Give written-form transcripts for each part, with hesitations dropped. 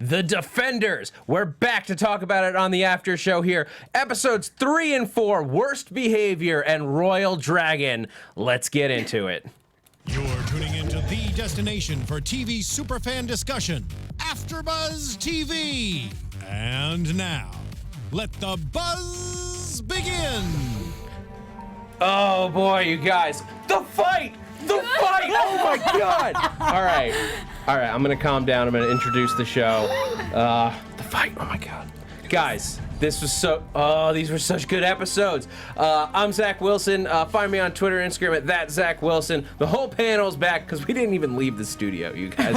The Defenders. We're back to talk about it on the after show here. Episodes 3 and 4, Worst Behavior and Royal Dragon. Let's get into it. You're tuning into the destination for TV superfan discussion, AFTERBUZZ TV. And now, let the buzz begin. Oh boy, you guys. The fight! The fight! Oh my god! All right, I'm gonna calm down. I'm gonna introduce the show. The fight, oh my god. Guys, this was these were such good episodes. I'm Zach Wilson. Find me on Twitter and Instagram at that Zach Wilson. The whole panel's back because we didn't even leave the studio, you guys.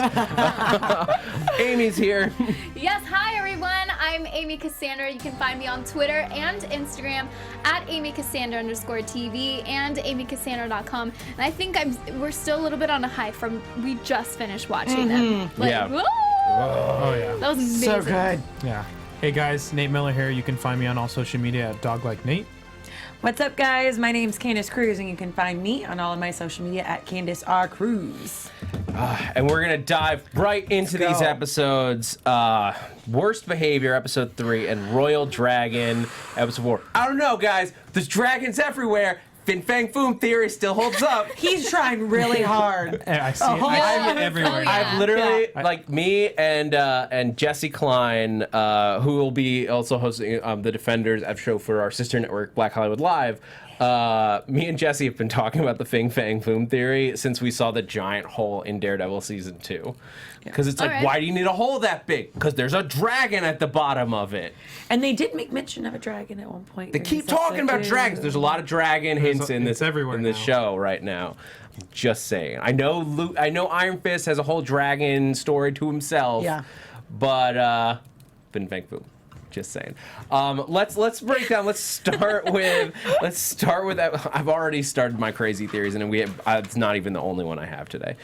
Amy's here. Yes, hi everyone. I'm Amy Cassandra. You can find me on Twitter and Instagram at AmyCassandra_TV and AmyCassandra.com. And I think we're still a little bit on a high from we just finished watching them. Like, Yeah. whoa! Oh yeah. That was amazing. So good. Yeah. Hey guys, Nate Miller here. You can find me on all social media at DogLikeNate. What's up, guys? My name's Candice Cruz, and you can find me on all of my social media at Candice R. Cruz. And we're gonna dive right into these episodes. Worst Behavior, episode 3, and Royal Dragon, episode 4. I don't know, guys. There's dragons everywhere. Fin Fang Foom theory still holds up. He's trying really hard. I see it. I see it everywhere. Oh, yeah. I've literally, like me and Jesse Klein, who will be also hosting the Defenders show for our sister network, Black Hollywood Live. Me and Jesse have been talking about the Fin Fang Foom theory since we saw the giant hole in Daredevil season 2. Because it's like, Alright. why do you need a hole that big? Because there's a dragon at the bottom of it. And they did make mention of a dragon at one point. They keep talking about dragons. There's a lot of dragon hints in this everywhere this now. show right now. Just saying. I know Iron Fist has a whole dragon story to himself. Yeah. But Fin Fang Foom. Just saying. Let's break down. Let's start with I've already started my crazy theories, and it's not even the only one I have today.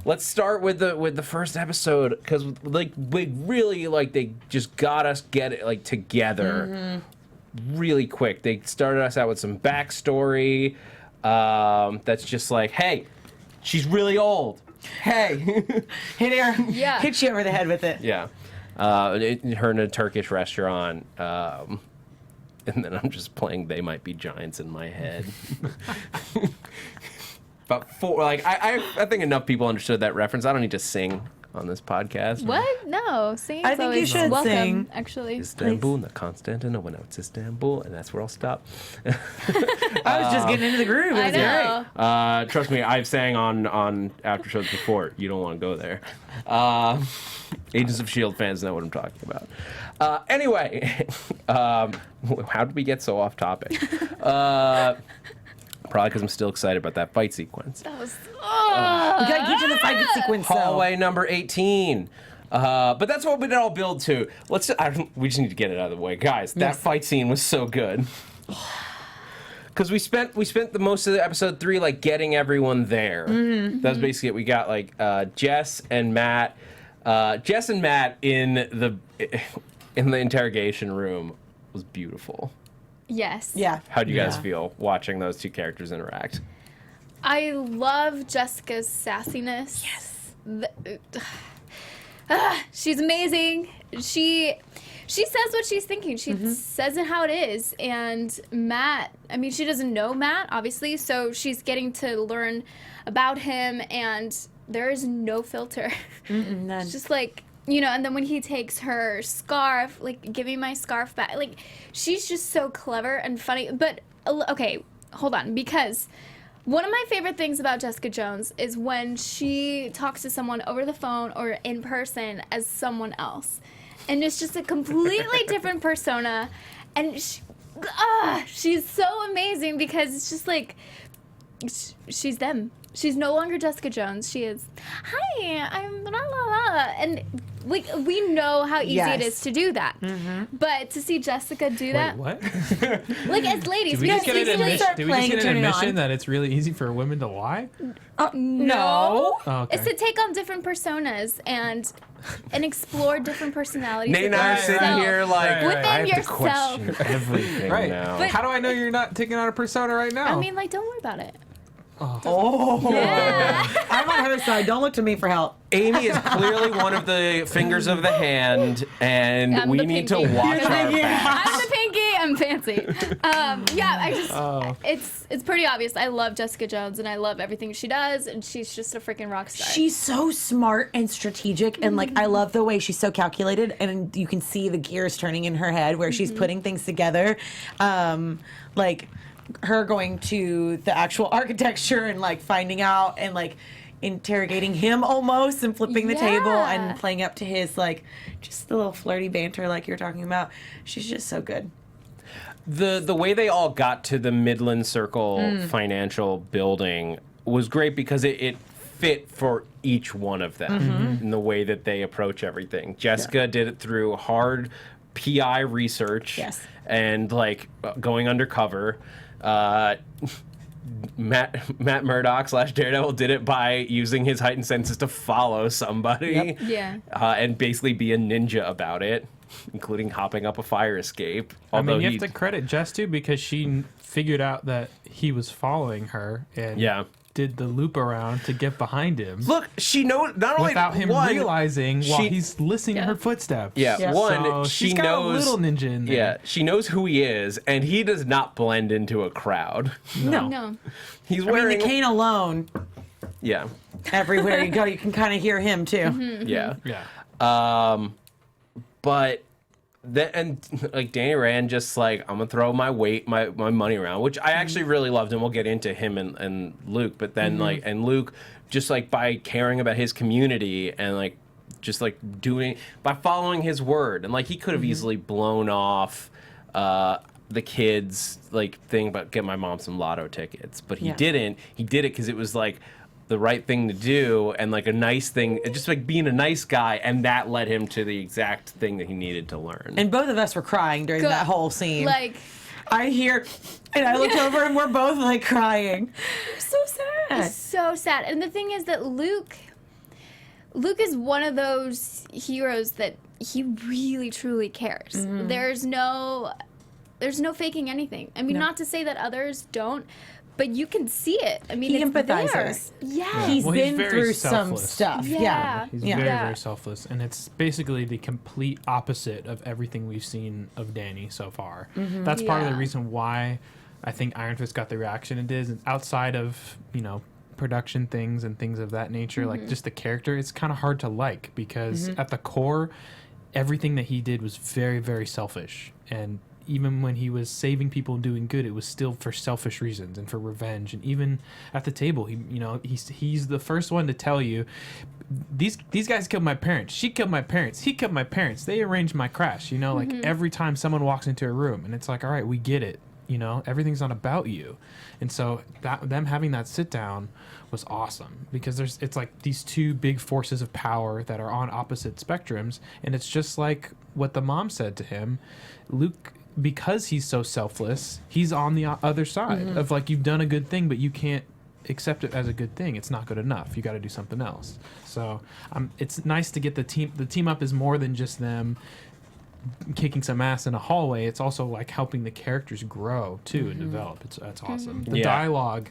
Let's start with the first episode, because like we really they just got us together really quick. They started us out with some backstory that's just like, hey, she's really old. Hey, Hey there. Yeah. Hit you over the head with it. yeah. Her in a Turkish restaurant, and then I'm just playing They Might Be Giants in my head. About 4, I think enough people understood that reference. I don't need to sing on this podcast. What? No, singing's I think you always should welcome, sing. actually. Istanbul, not Constantinople, now it's Istanbul, and that's where I'll stop. I was just getting into the groove. It I was know. great. Trust me, I've sang on after shows before. You don't want to go there. Agents of S.H.I.E.L.D. fans know what I'm talking about. Anyway, how did we get so off topic? Probably because I'm still excited about that fight sequence. That was. We gotta get to the fight sequence. Hallway number 18. But that's what we did all build to. We just need to get it out of the way. Guys, that fight scene was so good. Because we spent the most of the episode 3 getting everyone there. That was basically it. We got Jess and Matt in the interrogation room was beautiful. Yes. Yeah. How do you guys feel watching those two characters interact? I love Jessica's sassiness. Yes. She's amazing. She says what she's thinking. She says it how it is. And Matt, I mean, she doesn't know Matt, obviously, so she's getting to learn about him, and there is no filter. None. It's just and then when he takes her scarf, give me my scarf back. She's just so clever and funny. But, okay, hold on, because one of my favorite things about Jessica Jones is when she talks to someone over the phone or in person as someone else. And it's just a completely different persona. And she's so amazing because it's just she's them. She's no longer Jessica Jones. She is, hi, I'm la la la. And we know how easy it is to do that. But to see Jessica do that. Wait, what? As ladies, Did we just get an playing and turn it admission on. that it's really easy for women to lie? No. Oh, okay. It's to take on different personas and explore different personalities. Nate and I are within sitting yourself. here Within I have yourself. to question everything Right. now. But- How do I know you're not taking on a persona right now? I mean, don't worry about it. Oh. Yeah. I'm on her side. Don't look to me for help. Amy is clearly one of the fingers of the hand, and I'm we the need to pinky. watch You're our the- back. I'm the pinky. I'm fancy. Yeah, I just it's pretty obvious. I love Jessica Jones and I love everything she does, and she's just a freaking rock star. She's so smart and strategic, and like I love the way she's so calculated, and you can see the gears turning in her head where she's putting things together. Like her going to the actual architecture and like finding out and like interrogating him almost and flipping the table and playing up to his like just the little flirty banter like you're talking about. She's just so good. The way they all got to the Midland Circle financial building was great because it fit for each one of them in the way that they approach everything. Jessica did it through hard PI research and like going undercover. Matt Murdock / Daredevil did it by using his heightened senses to follow somebody and basically be a ninja about it, including hopping up a fire escape. I mean, you have to credit Jess too, because she figured out that he was following her and did the loop around to get behind him. Look, she knows not only without him realizing while he's listening to her footsteps. One, So she she's got knows a little ninja in there. Yeah, she knows who he is, and he does not blend into a crowd. No. He's I mean, wearing the cane alone, everywhere you go, you can kind of hear him too. Yeah. Yeah. But then, and like Danny Rand just like, I'm gonna throw my money around, which I actually really loved, and we'll get into him and Luke. But then like, and Luke just like by caring about his community and like just like by following his word, and like he could have easily blown off the kids like thing about get my mom some lotto tickets, but he didn't. He did it because it was like the right thing to do and like a nice thing, just like being a nice guy, and that led him to the exact thing that he needed to learn. And both of us were crying during that whole scene. Like, I hear, and I looked over and we're both like crying. So sad. so sad. And the thing is that Luke is one of those heroes that he really truly cares. There's no faking anything. I mean, not to say that others don't, but you can see it. I mean, He it's empathizes. there. Yeah. He's Well, been very through some selfless. stuff. Yeah. He's Yeah. very, Yeah. very selfless. And it's basically the complete opposite of everything we've seen of Danny so far. That's part of the Yeah. reason why I think Iron Fist got the reaction it did. Outside of, production things and things of that nature, like just the character, it's kind of hard to like because at the core, everything that he did was very, very selfish. And even when he was saving people and doing good, it was still for selfish reasons and for revenge. And even at the table, he's the first one to tell you, these guys killed my parents. She killed my parents. He killed my parents. They arranged my crash. Like every time someone walks into a room, and it's like, all right, we get it. Everything's not about you. And so them having that sit down was awesome because it's like these two big forces of power that are on opposite spectrums. And it's just like what the mom said to him. Luke, because he's so selfless, he's on the other side of like, you've done a good thing, but you can't accept it as a good thing. It's not good enough. You got to do something else. So it's nice to get the team up is more than just them kicking some ass in a hallway. It's also like helping the characters grow too and develop. That's awesome. The dialogue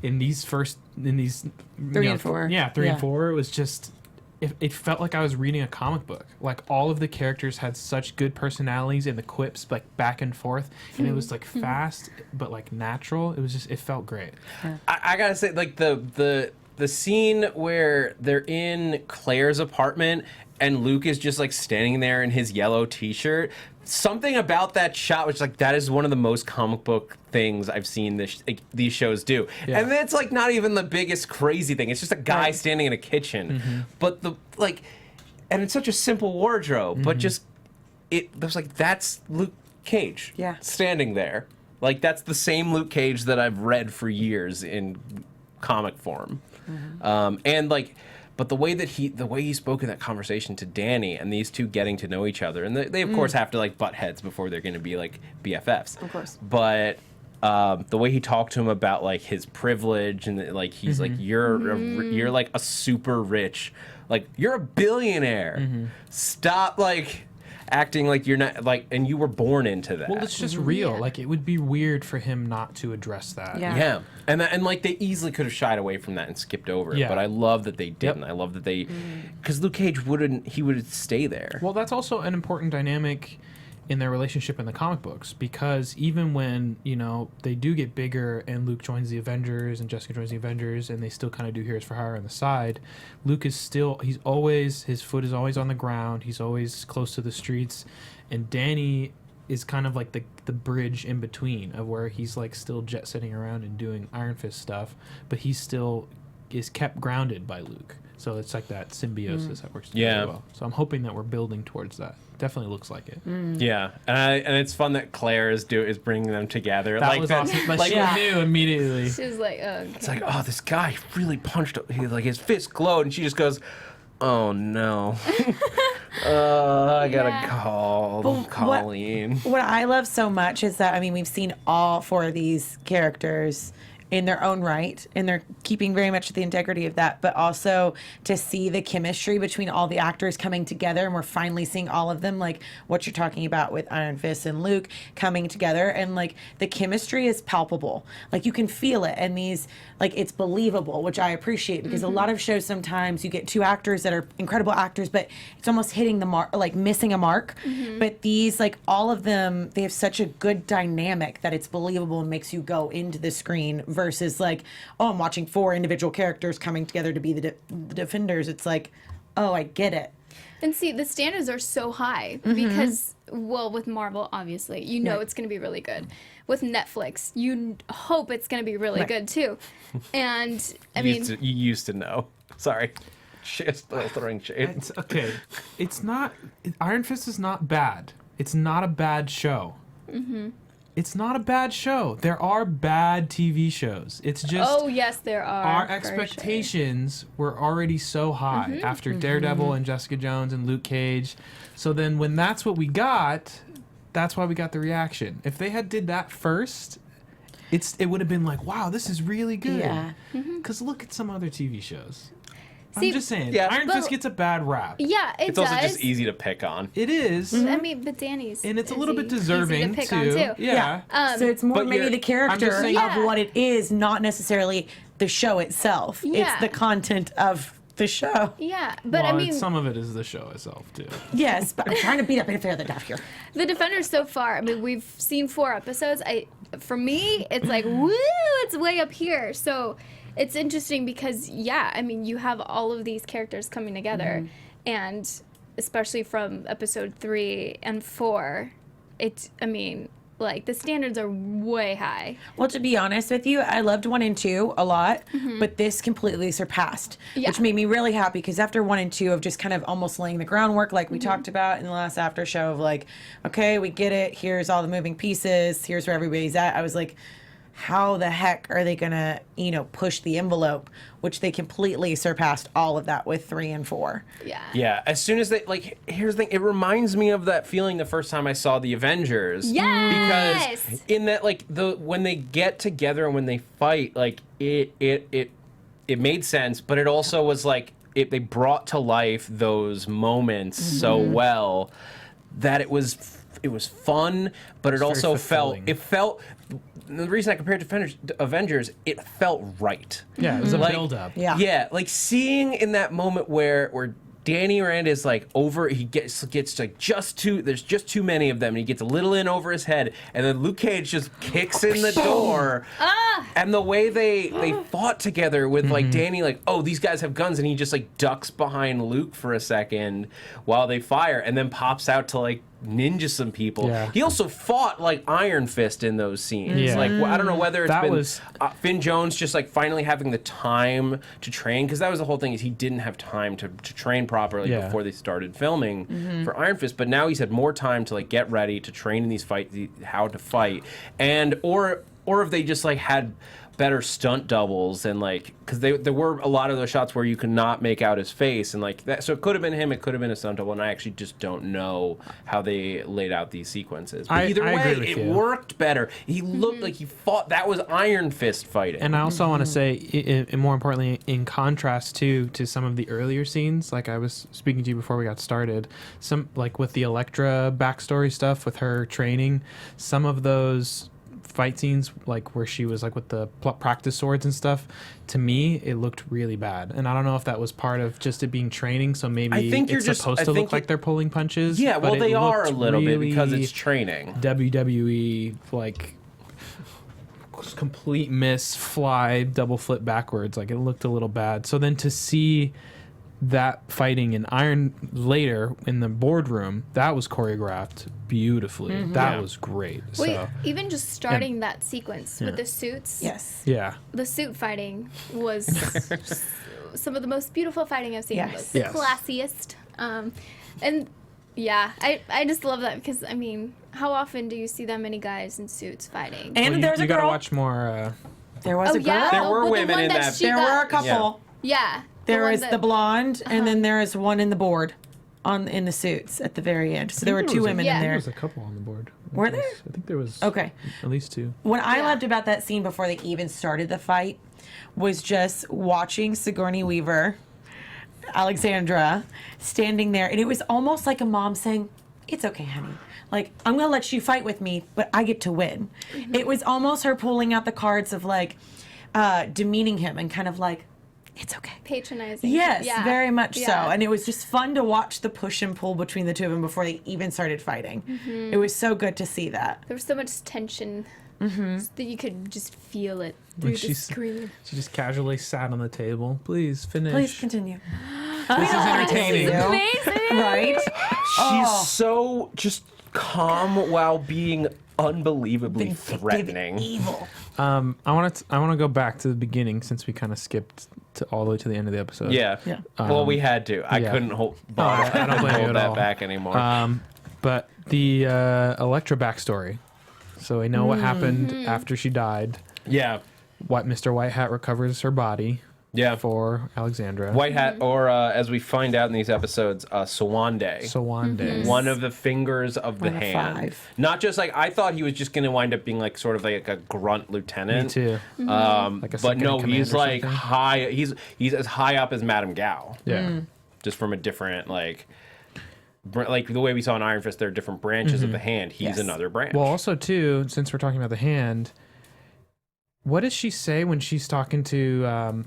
in these 3 and 4. Yeah, 3 and 4 was just it felt like I was reading a comic book. Like all of the characters had such good personalities and the quips like back and forth, and it was like fast but like natural. It felt great. I gotta say, like the scene where they're in Claire's apartment and Luke is just like standing there in his yellow t-shirt. Something about that shot, which like that is one of the most comic book things I've seen these shows do. Yeah. And it's like not even the biggest crazy thing. It's just a guy standing in a kitchen. But and it's such a simple wardrobe, but just there's like that's Luke Cage standing there. Like that's the same Luke Cage that I've read for years in comic form. And like, but the way he spoke in that conversation to Danny and these two getting to know each other, and they of course have to like butt heads before they're going to be like BFFs. Of course. But the way he talked to him about like his privilege and like he's like you're like a super rich, like you're a billionaire. Stop like. acting like you're not like, and you were born into that. Well, it's just real. Like, it would be weird for him not to address that. Yeah. And like they easily could have shied away from that and skipped over it, but I love that they didn't. I love that they, because Luke Cage would stay there. Well, that's also an important dynamic in their relationship in the comic books, because even when, you know, they do get bigger and Luke joins the Avengers and Jessica joins the Avengers and they still kind of do Heroes for Hire on the side, Luke is still, his foot is always on the ground, he's always close to the streets, and Danny is kind of like the bridge in between of where he's like still jet setting around and doing Iron Fist stuff, but he still is kept grounded by Luke. So it's like that symbiosis that works together well. So I'm hoping that we're building towards that. Definitely looks like it. Yeah, and it's fun that Claire is bringing them together. That was awesome. Like, she knew immediately. She was like, oh, okay. It's like, oh, this guy really punched. Like his fist glowed, and she just goes, "Oh no, I gotta call Colleen." What I love so much is that, I mean, we've seen all 4 of these characters in their own right, and they're keeping very much the integrity of that, but also to see the chemistry between all the actors coming together, and we're finally seeing all of them, like what you're talking about with Iron Fist and Luke coming together, and like the chemistry is palpable. Like you can feel it, and these, like, it's believable, which I appreciate, because a lot of shows sometimes you get 2 actors that are incredible actors, but it's almost hitting the mark, like missing a mark. But these, like, all of them, they have such a good dynamic that it's believable and makes you go into the screen, versus like, oh, I'm watching 4 individual characters coming together to be the Defenders. It's like, oh, I get it. And see, the standards are so high because, well, with Marvel, obviously, you know it's going to be really good. With Netflix, you hope it's going to be really good too. And I mean, you used to know. Sorry, just throwing shade. It's okay. It's not. Iron Fist is not bad. It's not a bad show. It's not a bad show. There are bad TV shows. It's just, oh yes, there are. our expectations were already so high after Daredevil and Jessica Jones and Luke Cage. So then when that's what we got, that's why we got the reaction. If they had did that first, it would have been like, wow, this is really good. Yeah. Because look at some other TV shows. See, I'm just saying, Yeah. Iron Fist gets a bad rap. Yeah, it It's does. also just easy to pick on. It is. I mean, but Danny's And it's a little bit easy deserving to pick too. on too. Yeah. So it's more But maybe you're- the character I'm just saying- of what it is, not necessarily the show itself. Yeah. It's the content of the show. Yeah, but Well, I mean, some of it is the show itself too. Yes, but I'm trying to beat up and fair the deaf here. the Defenders so far. I mean, we've seen 4 episodes. For me, it's like woo, it's way up here. So it's interesting because I mean, you have all of these characters coming together, and especially from episode 3 and 4, I mean, like the standards are way high. Well, to be honest with you, I loved 1 and 2 a lot, but this completely surpassed, which made me really happy, because after 1 and 2 of just kind of almost laying the groundwork, like we talked about in the last after show, of like, okay, we get it. Here's all the moving pieces. Here's where everybody's at. I was like, how the heck are they gonna, push the envelope? Which they completely surpassed all of that with 3 and 4. Yeah. Yeah, as soon as they, like, here's the thing, it reminds me of that feeling the first time I saw the Avengers. Yes! Because in that, like, when they get together and when they fight, like, it made sense, but it also was like, they brought to life those moments so well that it was fun, but it also fulfilling. felt, the reason I compared to Avengers, it felt right. Yeah, it was a Like, build-up. Yeah. Yeah, like seeing in that moment where Danny Rand is like he gets like there's just too many of them, and he gets a little in over his head, and then Luke Cage just kicks in the door. And the way they fought together with like Danny, like, oh, these guys have guns, and he just like ducks behind Luke for a second while they fire, and then pops out to like ninja some people. Yeah. He also fought like Iron Fist in those scenes. Yeah. Like, I don't know whether it's That been was- Finn Jones just like finally having the time to train, because that was the whole thing, is he didn't have time to train properly before they started filming for Iron Fist, but now he's had more time to like get ready to train in these fights, how to fight, and or or if they just like had better stunt doubles and like because there were a lot of those shots where you could not make out his face and like that, so it could have been him, it could have been a stunt double, and I actually just don't know how they laid out these sequences. But either I way, agree with it you. worked better. He looked like he fought. That was Iron Fist fighting. And I also want to say, and more importantly, in contrast to some of the earlier scenes, like I was speaking to you before we got started, some like with the Elektra backstory stuff with her training, some of those fight scenes, like where she was like with the practice swords and stuff, to me it looked really bad, and I don't know if that was part of just it being training, so maybe I think it's supposed to look like they're pulling punches. Yeah, well, but they it are a looked little bit because really it's training. WWE, like complete miss, fly, double flip backwards. Like it looked a little bad. So then to see that fighting in Iron later in the boardroom, that was choreographed beautifully. That was great. Wait, So even just starting that sequence with the suits. Yes. yeah. The suit fighting was some of the most beautiful fighting I've seen. Yes. It was the Yes. classiest. And yeah, I just love that because, I mean, how often do you see that many guys in suits fighting? And Well, there's you a gotta girl. watch more. There was Oh, a girl. yeah? There Oh, were but the women one in that that- she There got- were a couple. Yeah. There one was that- the blonde, and then there is one in the board, in the suits at the very end. So there were two women Yeah. in There there. was a couple on the board. Were there? I think there was Okay. at least two. What I Yeah. loved about that scene before they even started the fight was just watching Sigourney Weaver, Alexandra, standing there, and it was almost like a mom saying, "It's okay, honey. Like, I'm gonna let you fight with me, but I get to win." It was almost her pulling out the cards of like demeaning him and kind of like, "It's okay." Patronizing. Yes, Yeah. very much so. Yeah. And it was just fun to watch the push and pull between the two of them before they even started fighting. It was so good to see that. There was so much tension that you could just feel it through the screen. She just casually sat on the table. Please finish. Please continue. This is entertaining. Amazing. Right? She's so just calm while being unbelievably Vindictive, threatening. evil. I want to go back to the beginning since we kind of skipped to all the way to the end of the episode. Yeah. Yeah. Well, we had to. I yeah. couldn't hold, I don't blame you hold at that all. back anymore. But the Elektra backstory. So we know what happened after she died. yeah. What Mr. White Hat recovers her body Yeah. for Alexandra. White Hat, or as we find out in these episodes, Sawande. So one day. One of the fingers of the One of hand. 5. Not just like, I thought he was just going to wind up being like sort of like a grunt lieutenant. Me too. Mm-hmm. Like a But second no, in command he's or like something. high. He's as high up as Madame Gao. Yeah. Just from a different like the way we saw in Iron Fist, there are different branches of the hand. He's Yes. another branch. Well, also too, since we're talking about the hand, what does she say when she's talking to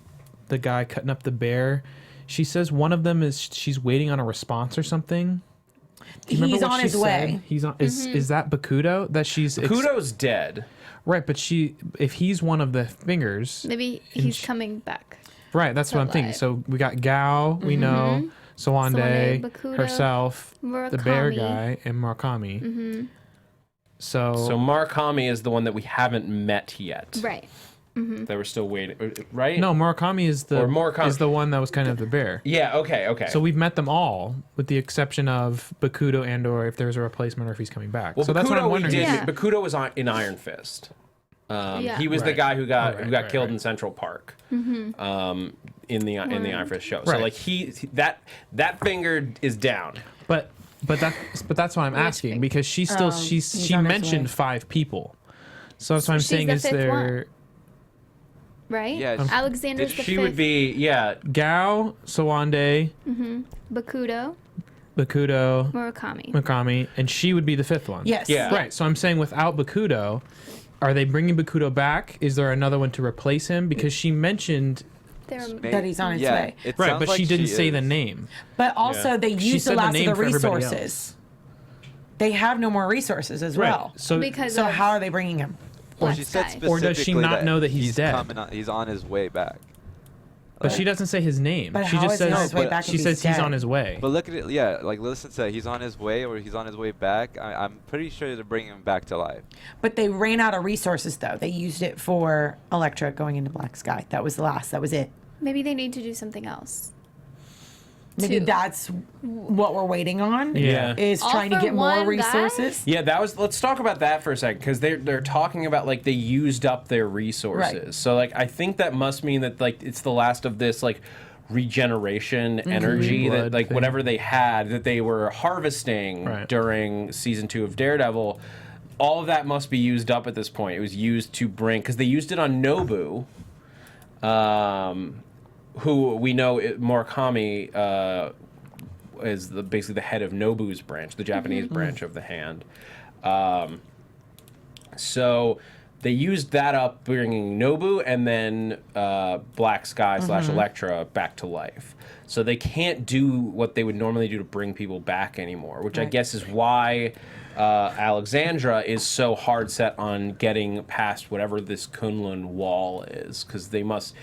the guy cutting up the bear? She says one of them is she's waiting on a response or something. Do you remember He's what on she his said? way. He's on. Is that Bakudo that she's Kudo's dead. right? But if he's one of the fingers, Maybe he's coming back. right? That's what I'm thinking. alive. So we got Gao, we know Sawande, Sawande, Bakudo, herself, the bear Murakami. guy, and Murakami. So So Murakami is the one that we haven't met yet. Right. That we're still waiting. Right? no, Murakami is Or Murakami. is the one that was kind of the bear. Yeah. Okay. Okay. So we've met them all, with the exception of Bakudo and or if there's a replacement or if he's coming back. well, So that's what Bakudo I'm we wondering. did. Yeah. Bakudo was in Iron Fist. Yeah. He was the Right. guy who got Right, killed right. in Central Park. In the Iron Fist show. So Right. like that finger is down. But that's why I'm asking finger? because she still he's she on his mentioned way. 5 people. So that's what I'm She's saying the is fifth one. Right? Yeah, Alexandra's the She fifth. would be Gao, Sawande, Bakudo, Bakudo, Murakami. Murakami, and she would be the 5th one. Yes. Yeah. Right. So I'm saying without Bakudo, are they bringing Bakudo back? Is there another one to replace him? Because she mentioned They're That he's on his yeah, way. it right, sounds but like she didn't say the is. name. But also, Yeah. they She used said the the last name of the for everybody resources. They have no more resources as well. So because So of how are they bringing him? Well, Black she said Sky. Or does she specifically not that know that he's dead? He's on his way back. But she doesn't say his name. But She how just is he on says his way but back she if he's says he's dead? on his way. But look at it, yeah. Like listen to that. He's on his way, or he's on his way back. I'm pretty sure to bring him back to life. But they ran out of resources, though. They used it for Elektra going into Black Sky. That was the last. That was it. maybe they need to do something else. Maybe too. that's what we're waiting on. Yeah. Is All trying to for get more one, resources. Yeah, that was. Let's talk about that for a second, because they're talking about like they used up their resources. Right. So like I think that must mean that like it's the last of this like regeneration energy that Blood like thing. whatever they had that they were harvesting Right. during season 2 of Daredevil. All of that must be used up at this point. It was used to bring, because they used it on Nobu, who we know Murakami is basically the head of Nobu's branch, the Japanese branch of the hand. So they used that up, bringing Nobu and then Black Sky / Elektra back to life. So they can't do what they would normally do to bring people back anymore, which I guess is why Alexandra is so hard set on getting past whatever this Kunlun wall is, because there must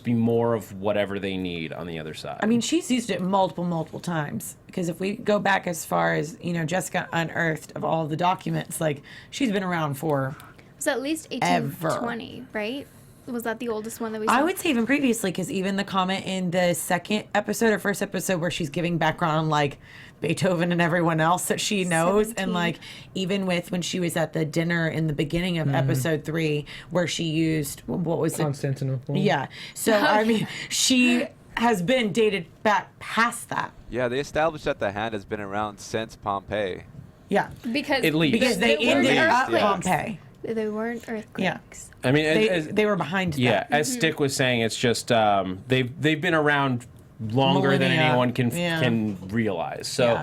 be more of whatever they need on the other side. I mean, she's used it multiple times. Because if we go back as far as, Jessica unearthed of all the documents, like, she's been around for... It was at least 1820, right? Was that the oldest one that we saw? I would say even previously, because even the comment in the second episode or first episode where she's giving background on, like, Beethoven and everyone else that she knows. 17. And, like, even with when she was at the dinner in the beginning of episode 3 where she used, what was it? Constantinople. Yeah. So, I mean, she has been dated back past that. Yeah, they established that the hand has been around since Pompeii. Yeah. because At least. Because they there weren't ended up earthquakes. Pompeii. There weren't earthquakes. I mean, They were behind that. yeah, as Stick was saying, it's just they've been around longer than Millennia. anyone Yeah. can realize. So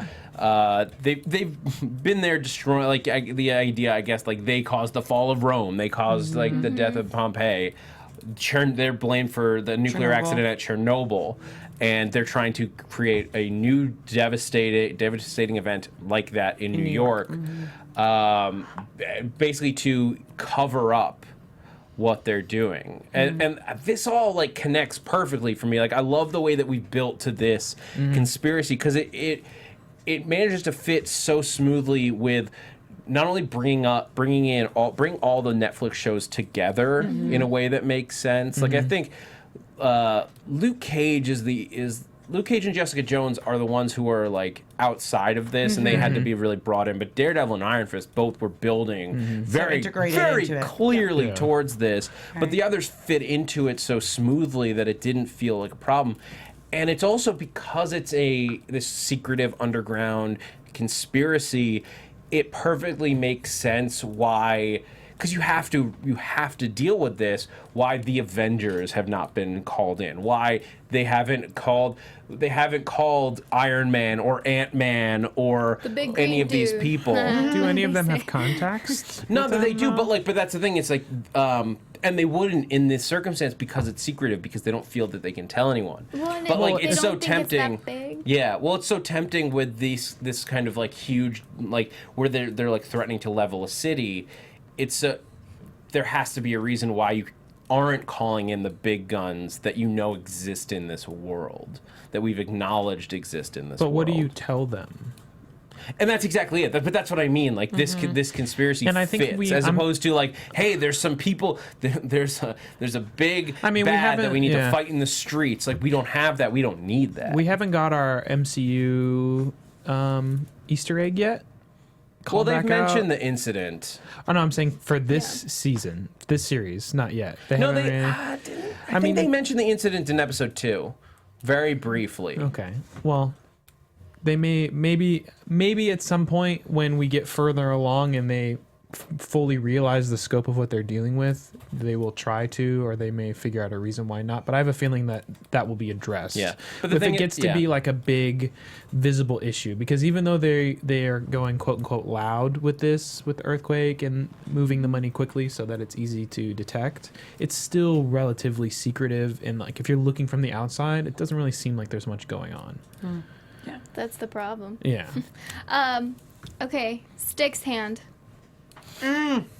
they've been there destroying, like the idea, I guess, like they caused the fall of Rome, they caused like the death of Pompeii. They're blamed for the nuclear Chernobyl. accident at Chernobyl, and they're trying to create a new devastating event like that in New York, basically to cover up what they're doing. And this all like connects perfectly for me. Like I love the way that we built to this conspiracy, because it manages to fit so smoothly with not only bring all the Netflix shows together in a way that makes sense. Like I think Luke Cage Luke Cage and Jessica Jones are the ones who are like outside of this, and they had to be really brought in. But Daredevil and Iron Fist both were building very integrated very into it. clearly Yeah. towards this. But the others fit into it so smoothly that it didn't feel like a problem. And it's also because it's this secretive underground conspiracy, it perfectly makes sense why, because you have to deal with this, why the Avengers have not been called in, why they haven't called Iron Man or Ant-Man or The big any green of these dude. people. Do any of them have contacts? Not that they do, but that's the thing. It's like, and they wouldn't in this circumstance because it's secretive, because they don't feel that they can tell anyone. Well, and But like they it's so don't think it's that tempting. big. Yeah, well, it's so tempting with this kind of like huge, like where they're like threatening to level a city. There has to be a reason why you aren't calling in the big guns that exist in this world, that we've acknowledged exist in this world. But what do you tell them? And that's exactly it. But that's what I mean. Like this conspiracy And I think fits, as I'm- opposed to like, hey, there's some people. There's a big I mean, we bad that haven't- we need to yeah. fight in the streets. Like we don't have that. We don't need that. We haven't got our MCU Easter egg yet. well, they've Callback out. mentioned the incident. Oh no, I'm saying for this season, this series, not yet. They No, haven't they. really- Didn't. I mean, think they mentioned the incident in episode 2, very briefly. Okay. Well, they maybe at some point when we get further along and they fully realize the scope of what they're dealing with, they will try to, or they may figure out a reason why not. But I have a feeling that will be addressed. Yeah. But the if thing it is- gets to yeah. be like a big visible issue, because even though they are going quote unquote loud with this, with the earthquake and moving the money quickly so that it's easy to detect, it's still relatively secretive. And like if you're looking from the outside, it doesn't really seem like there's much going on. That's the problem. Yeah. Okay, Stick's hand.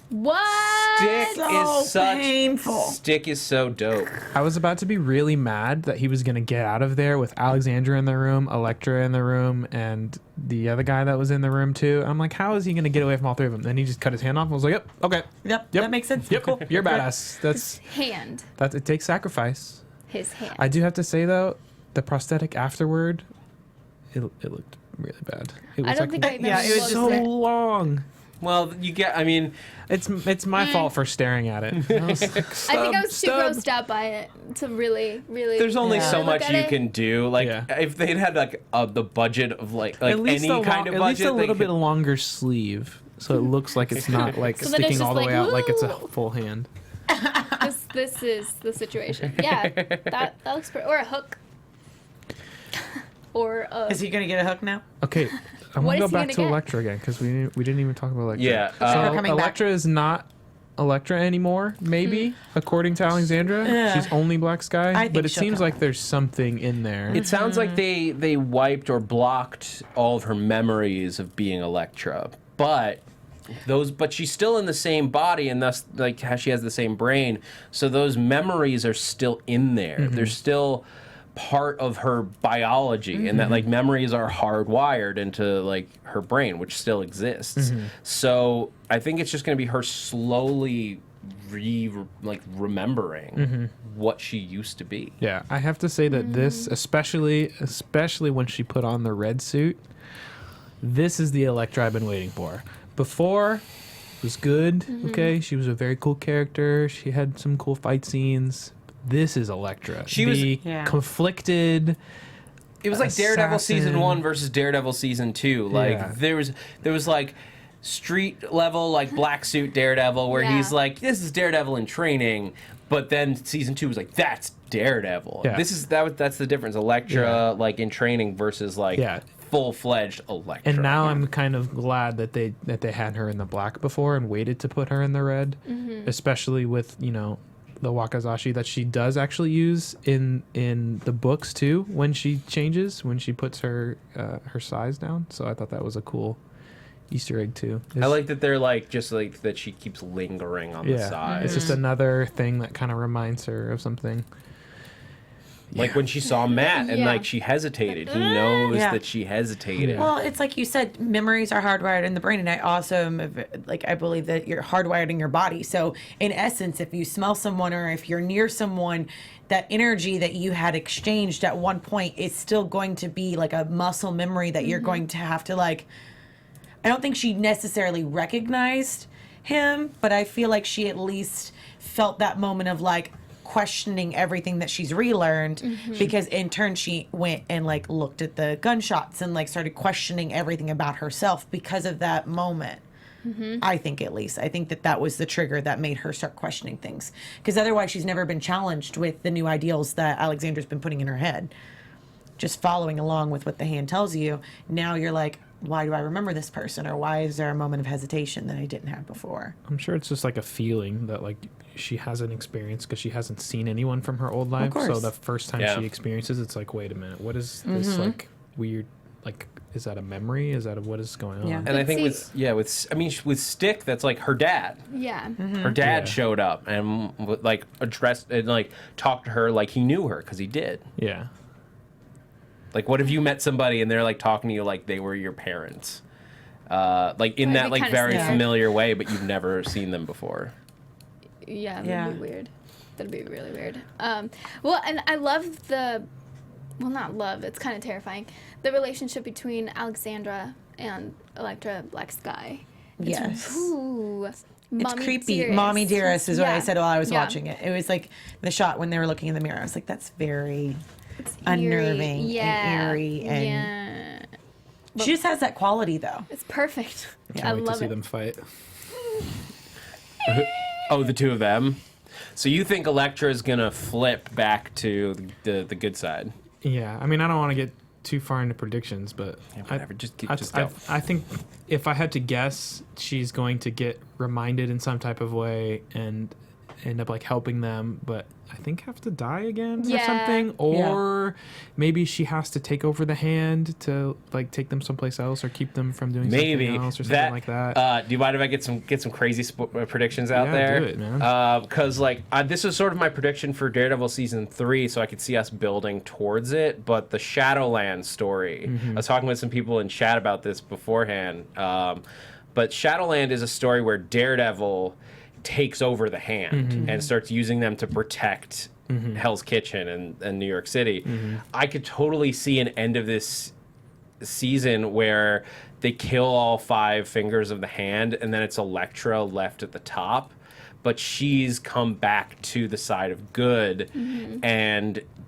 What? Stick So is such painful. Stick is so dope. I was about to be really mad that he was going to get out of there with Alexandra in the room, Elektra in the room, and the other guy that was in the room too. I'm like, how is he going to get away from all three of them? Then he just cut his hand off. I was like, yep, okay. Yep, Yep. that makes sense. Yep, Cool. you're badass. That's Hand. it takes sacrifice. His hand. I do have to say though, the prosthetic afterward it looked really bad. It was I don't think I yeah, it was looked so at it. long. Well, you get. I mean, It's my fault for staring at it. I was like, I think I was too grossed out by it to really. there's only Yeah. so look much at you it. can do. Like, Yeah. if they'd had like the budget of like at least any kind of at budget, least a they little could- bit longer sleeve, so it looks like it's not like So then it's sticking just all the like, way out like it's a woo! full hand. This is the situation. Yeah, that looks pretty. Or a hook. Or a. Is he gonna get a hook now? Okay, I What want to is go he back gonna to get? Elektra again because we didn't even talk about Elektra. Yeah, so Her coming back. Elektra is not Elektra anymore, maybe according to Alexandra. Yeah. She's only Black Sky, I think but it she'll seems come like back. there's something in there. It sounds like they wiped or blocked all of her memories of being Elektra, but she's still in the same body, and thus like how she has the same brain. So those memories are still in there. They're still part of her biology, and that like memories are hardwired into like her brain, which still exists. So I think it's just going to be her slowly remembering what she used to be. Yeah, I have to say that this, especially when she put on the red suit, this is the Elektra I've been waiting for. Before, it was good. Okay, she was a very cool character. She had some cool fight scenes. This is Elektra. She was- Yeah. conflicted. It was like Daredevil season Assassin. 1 versus Daredevil season 2. Like Yeah. there was like street level like black suit Daredevil where Yeah. he's like, this is Daredevil in training, but then season 2 was like, that's Daredevil. Yeah. That's the difference. Elektra Yeah. like in training versus like Yeah. full-fledged Elektra. And now I'm kind of glad that they had her in the black before and waited to put her in the red, especially with the wakizashi that she does actually use in the books too when she puts her her size down. So I thought that was a cool Easter egg too. I like that they're like just like that she keeps lingering on the side. It's just another thing that kind of reminds her of something. Like when she saw Matt and Yeah. like she hesitated. He knows Yeah. that she hesitated. Well, it's like you said, memories are hardwired in the brain, and I also I believe that you're hardwired in your body. So, in essence, if you smell someone or if you're near someone, that energy that you had exchanged at one point is still going to be like a muscle memory that you're going to have to like. I don't think she necessarily recognized him, but I feel like she at least felt that moment of like questioning everything that she's relearned, because in turn she went and like looked at the gunshots and like started questioning everything about herself because of that moment. I think that was the trigger that made her start questioning things, because otherwise she's never been challenged with the new ideals that Alexandra's been putting in her head, just following along with what the hand tells you. Now you're like, why do I remember this person, or why is there a moment of hesitation that I didn't have before? I'm sure it's just like a feeling that like she hasn't experienced because she hasn't seen anyone from her old life. So course. the first time Yeah. she experiences, it's like, wait a minute, what is this like weird? Like, is that a memory? Is that what is going on? Yeah. And I think See- with Stick, that's like her dad. Yeah. Her dad Yeah. showed up and like addressed and like talked to her like he knew her because he did. Yeah. Like, what if you met somebody and they're like talking to you like they were your parents, like in I'd that be like kinda very scared. familiar way, but you've never seen them before. Yeah, Yeah. that'd be weird. That'd be really weird. Well, and I love well, not love, it's kind of terrifying, the relationship between Alexandra and Elektra Black Sky. Yes. Ooh. It's Mommy creepy. dearest. Mommy dearest is what I Yeah. sashe while I was Yeah. watching it. It was like the shot when they were looking in the mirror. I was like, that's very It's unnerving and yeah. eerie, and yeah. she just has that quality though. It's perfect. Can't I wait to love see it. them fight. Oh, the two of them. So you think Elektra is gonna flip back to the good side? Yeah. I mean, I don't want to get too far into predictions, but Whatever. Just go. I think if I had to guess, she's going to get reminded in some type of way and end up like helping them, but I think have to die again or Yeah. something, or maybe she has to take over the hand to like take them someplace else or keep them from doing Maybe something else or something like that. Do you mind if I get some crazy predictions out Yeah, there? do it, man. Because like this is sort of my prediction for Daredevil season 3, so I could see us building towards it. But the Shadowland story, I was talking with some people in chat about this beforehand. But Shadowland is a story where Daredevil takes over the hand and starts using them to protect Hell's Kitchen and New York City. I could totally see an end of this season where they kill all 5 fingers of the hand, and then it's Elektra left at the top. But she's come back to the side of good,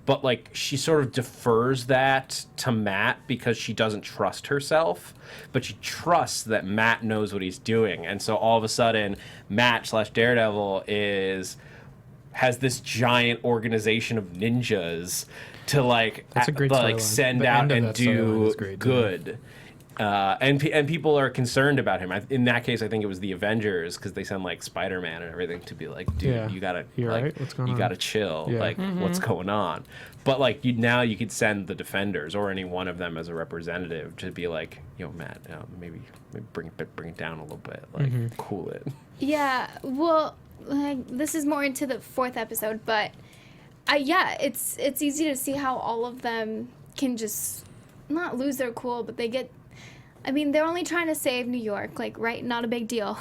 but like she sort of defers that to Matt because she doesn't trust herself, but she trusts that Matt knows what he's doing, and so all of a sudden, Matt / Daredevil has this giant organization of ninjas to That's a great storyline. send The out end of and that storyline do is great, too. good. And people are concerned about him. In that case, I think it was the Avengers because they send like Spider-Man and everything to be like, dude, Yeah. you gotta You like, alright? What's going you on? gotta chill. Yeah. Like, what's going on? But like now you could send the Defenders or any one of them as a representative to be like, yo, Matt, maybe bring it down a little bit, like cool it. Yeah, well, like, this is more into the 4th episode, but it's easy to see how all of them can just not lose their cool, but they get. I mean, they're only trying to save New York, like, right? Not a big deal.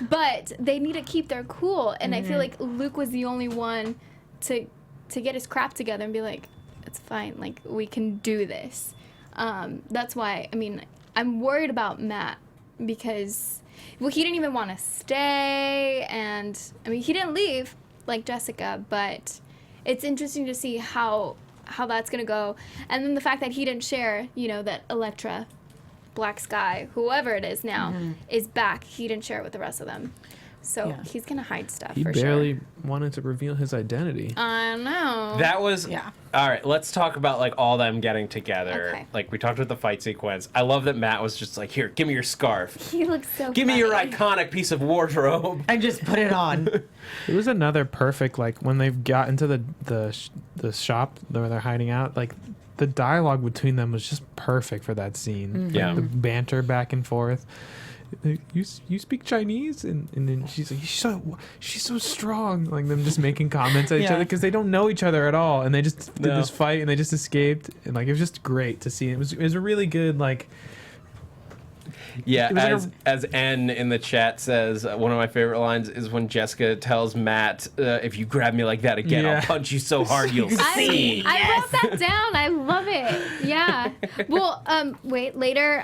But they need to keep their cool, and I feel like Luke was the only one to get his crap together and be like, it's fine, like, we can do this. That's why, I mean, I'm worried about Matt because, well, he didn't even want to stay, and, I mean, he didn't leave, like Jessica, but it's interesting to see how that's going to go. And then the fact that he didn't share, that Elektra, Black Sky, whoever it is now, is back. He didn't share it with the rest of them. So he's going to hide stuff He for barely wanted to reveal his identity. I know. That was Yeah. All right, let's talk about like all them getting together. Okay. Like we talked about the fight sequence. I love that Matt was just like, "Here, give me your scarf. He looks so Give me your funny. iconic piece of wardrobe." And just put it on. It was another perfect, like, when they've got into the shop where they're hiding out, like, the dialogue between them was just perfect for that scene. Yeah. The banter back and forth. You speak Chinese? And then she's like, she's so strong. Like, them just making comments at each Yeah. other because they don't know each other at all. And they just did No. this fight and they just escaped. And, like, it was just great to see. It was a really good, like... Yeah, It was like as N in the chat says, one of my favorite lines is when Jessica tells Matt, "If you grab me like that again, Yeah. I'll punch you so hard you'll see." I wrote that down. I love it. Yeah. Well, wait, later,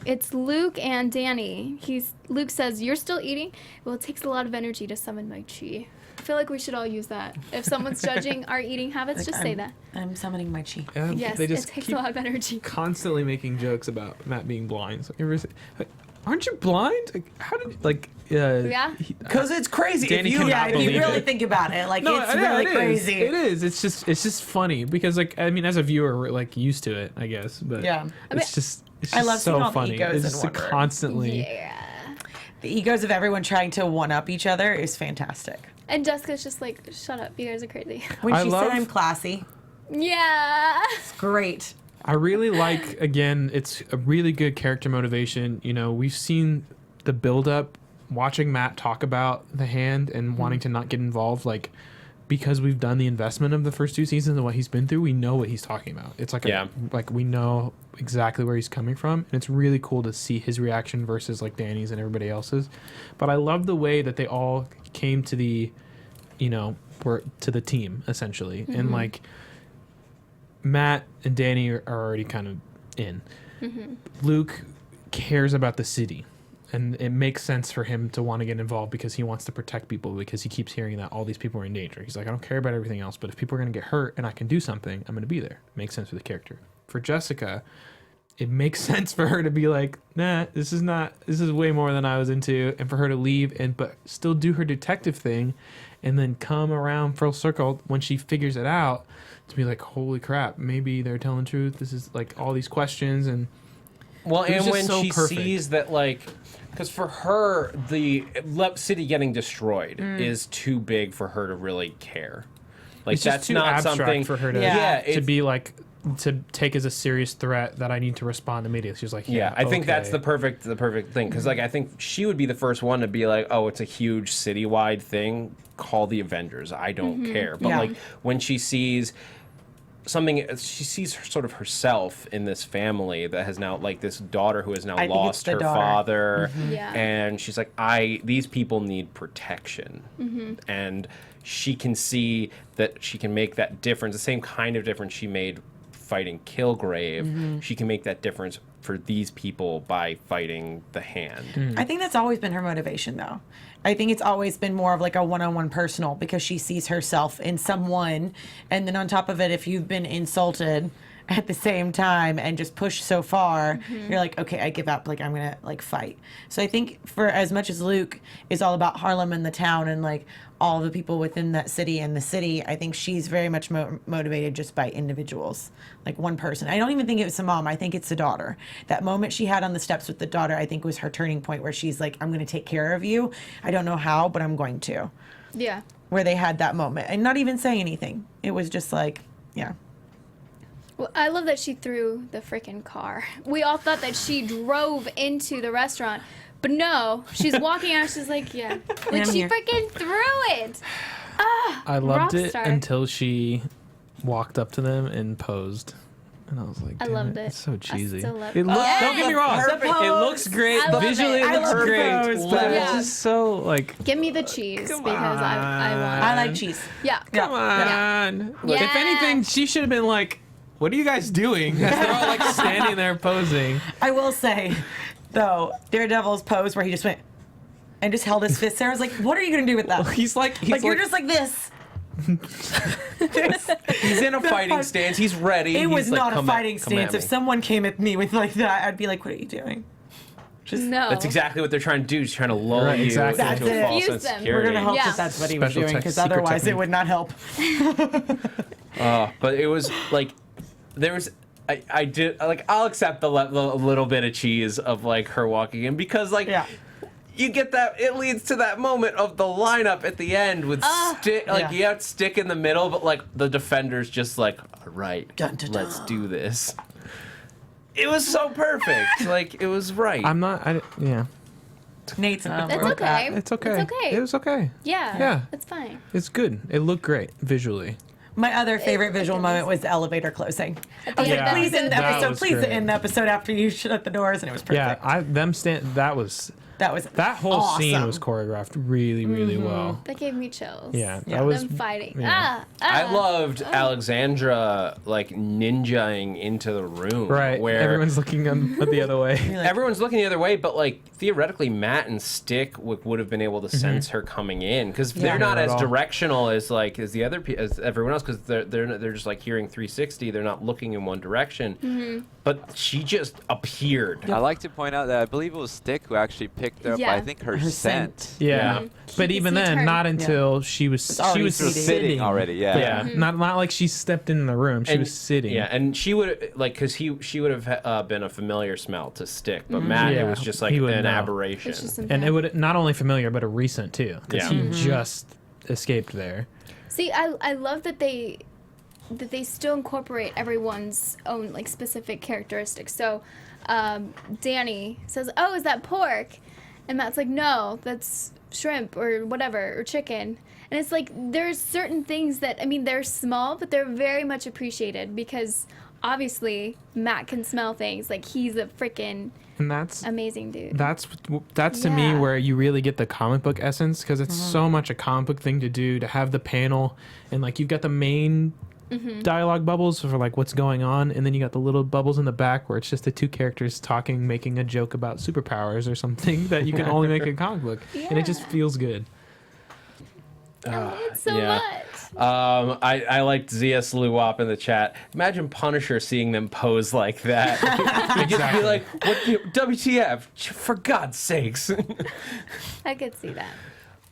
it's Luke and Danny. Luke says, "You're still eating? Well, it takes a lot of energy to summon my chi." I feel like we should all use that. If someone's judging our eating habits, just say that. I'm summoning my chi. Yes, they it just takes a keep lot of energy. constantly making jokes about Matt being blind. So aren't you blind? Like, how did Yeah. Because it's crazy. Danny if you, cannot if you believe really it. think about it, like, it's yeah, really it is. crazy. It is. It's just funny because, like, I mean, as a viewer, we're like used to it, I guess. But Yeah. it's just I love so seeing all the funny. egos It's in just one room. constantly. Yeah. The egos of everyone trying to one-up each other is fantastic. And Jessica's just like, shut up, you guys are crazy. When I she love- said I'm classy, Yeah. it's great. I really like, again, it's a really good character motivation. You know, we've seen the build-up, watching Matt talk about the hand and wanting to not get involved, like, because we've done the investment of the first 2 seasons and what he's been through, we know what he's talking about. It's like, Yeah. like we know exactly where he's coming from, and it's really cool to see his reaction versus like Danny's and everybody else's. But I love the way that they all came to the, to the team essentially, and like Matt and Danny are already kind of in. Luke cares about the city. And it makes sense for him to want to get involved because he wants to protect people, because he keeps hearing that all these people are in danger. He's like, I don't care about everything else, but if people are going to get hurt and I can do something, I'm going to be there. Makes sense for the character. For Jessica, it makes sense for her to be like, nah, this is way more than I was into, and for her to leave but still do her detective thing and then come around full circle when she figures it out to be like, holy crap, maybe they're telling the truth. This is like all these questions and Well, it was and just when so she perfect. sees that, like, because for her, the city getting destroyed is too big for her to really care. Like, it's just that's too not abstract something for her to Yeah. to it's- be like to take as a serious threat that I need to respond immediately. She's like, Yeah, I think that's okay. the perfect thing, because like I think she would be the first one to be like, oh, it's a huge citywide thing. Call the Avengers. I don't care. But Yeah. like when she sees something, she sees sort of herself in this family that has now, like, this daughter who has now I think it's lost the her daughter. father, Yeah. and she's like, these people need protection, and she can see that she can make that difference, the same kind of difference she made fighting Kilgrave, she can make that difference for these people by fighting the Hand. I think that's always been her motivation, though. I think it's always been more of like a one-on-one personal, because she sees herself in someone, and then on top of it, if you've been insulted at the same time and just pushed so far, you're like, okay, I give up. Like, I'm gonna like fight. So I think for as much as Luke is all about Harlem and the town and like all the people within that city and the city, I think she's very much motivated just by individuals, like one person. I don't even think it was the mom. I think it's the daughter. That moment she had on the steps with the daughter, I think was her turning point, where she's like, I'm going to take care of you. I don't know how, but I'm going to. Yeah. Where they had that moment and not even say anything. It was just like, yeah. Well, I love that she threw the freaking car. We all thought that she drove into the restaurant, but no, she's walking out. She's like, yeah, like she freaking threw it. Ah, I loved it rockstar. until she walked up to them and posed. And I was like, I "Damn loved it, it. It's so cheesy. still love It it. looks, Yes! don't get me wrong. The It pose. looks great. I love Visually, it. it I looks love great. the pose, But but- it's just so like, Give me the cheese Come because I want I it. like cheese. Yeah. Yeah. come on. Yeah. If anything, she should have been like, what are you guys doing? As they're all like standing there posing. I will say, though, Daredevil's pose where he just went and just held his fist there. I was like, what are you going to do with that? He's like, You're just like this. He's in a fighting stance. He's ready. It was He's like, not a "Come at- fighting come at stance. If me." someone came at me with like that, I'd be like, what are you doing? No. That's exactly what they're trying to do. Just trying to lull Right, you exactly. into That's a it. false Confuse sense of them. security. We're going to hope Yeah. that that's what he was Special doing, tech- because secret otherwise technique. it would not help. But it was like, there was, I did, like, I'll accept the little bit of cheese of like her walking in, because like, Yeah. you get that, it leads to that moment of the lineup at the end with Stick, like Yeah. you have Stick in the middle, but like the Defenders just like, all right, Dun, dun, let's dun. do this. It was so perfect. Like, it was right. Yeah. Nate's not That's with okay. that. It's okay. It's okay. It was okay. Yeah. Yeah. It's fine. It's good. It looked great visually. My other favorite visual it moment was- was the elevator closing. At I was the like, end of please end the That episode. was Please great. end the episode after you shut the doors, and it was perfect. That whole awesome. scene was choreographed really, really well. That gave me chills. Yeah, Yeah. that was. Them fighting. yeah. I loved Alexandra like ninjaing into the room. Right, Where everyone's looking the other way. everyone's looking the other way, but like theoretically, Matt and Stick would have been able to sense her coming in, because they're not Not at as all. directional as the other as everyone else, because they're just like hearing 360. They're not looking in one direction. But she just appeared. I like to point out that I believe it was Stick who actually picked up, Yeah. I think, her scent. Yeah, Mhm. but She even could see then, turn. not until she was already Sitting Sitting. already, yeah. Yeah. Not like she stepped in the room. She And- was sitting. Yeah, and she would like, because she would have been a familiar smell to Stick, but Matt, it Yeah, was just like he an wouldn't know. aberration. It's just And it would not only familiar but a recent too, because Yeah. he just escaped there. See, I love that they still incorporate everyone's own like specific characteristics. So, Danny says, "Oh, is that pork?" And Matt's like, "No, that's shrimp or whatever or chicken." And it's like there's certain things that, I mean, they're small, but they're very much appreciated, because obviously Matt can smell things. Like, he's a freaking And that's amazing dude. that's to me Yeah. where you really get the comic book essence, because it's so much a comic book thing to do, to have the panel and like you've got the main dialogue bubbles for like what's going on, and then you got the little bubbles in the back where it's just the two characters talking, making a joke about superpowers or something that you can only make in a comic book, and it just Yeah. feels good. I love it so yeah. much. I liked ZS Luwap in the chat. Imagine Punisher seeing them pose like that. You'd just be like, "What? WTF? For God's sakes!" I could see that.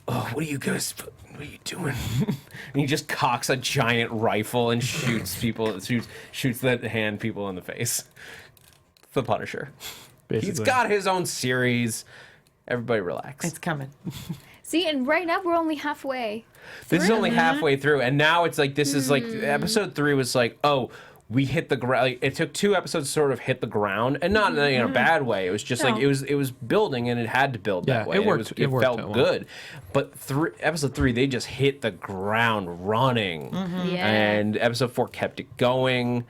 Oh, what are you guys? What are you doing? And he just cocks a giant rifle and shoots people. Shoots the hand people in the face. The Punisher. He's Basically. got his own series. Everybody relax. It's coming. See, and right now we're only halfway. This is only halfway through, and now it's like this is like episode 3 was like, oh, we hit the ground. Like, it took 2 episodes to sort of hit the ground, and not in a bad way. It was just like No. it was building, and it had to build that Yeah, way. it and worked- It, it worked felt out well. good, but episode 3 they just hit the ground running, Yeah. and episode 4 kept it going.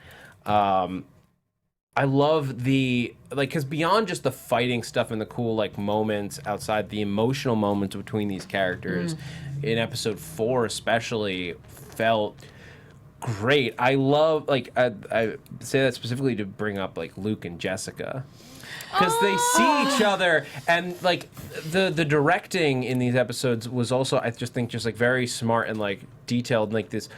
I love the because beyond just the fighting stuff and the cool like moments outside, the emotional moments between these characters in episode 4 especially felt great. I love, like, I say that specifically to bring up, like, Luke and Jessica. Because they see each other, and, like, the directing in these episodes was also, I just think, just, like, very smart and, like, detailed, like, this...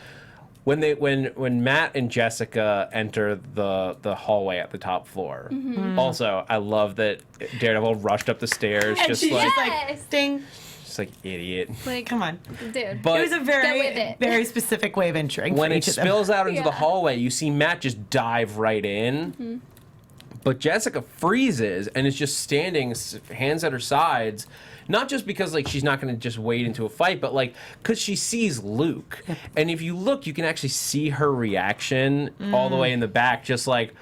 When Matt and Jessica enter the hallway at the top floor, also, I love that Daredevil rushed up the stairs, And just she's like... just like, ding. Just like, idiot. Like, Come on. dude. But It was a Get with very, it. very specific way of entering when for it each of them. spills out into the Yeah. hallway, you see Matt just dive right in. But Jessica freezes and is just standing, hands at her sides. Not just because, like, she's not going to just wade into a fight, but, like, because she sees Luke. And if you look, you can actually see her reaction all the way in the back, just like,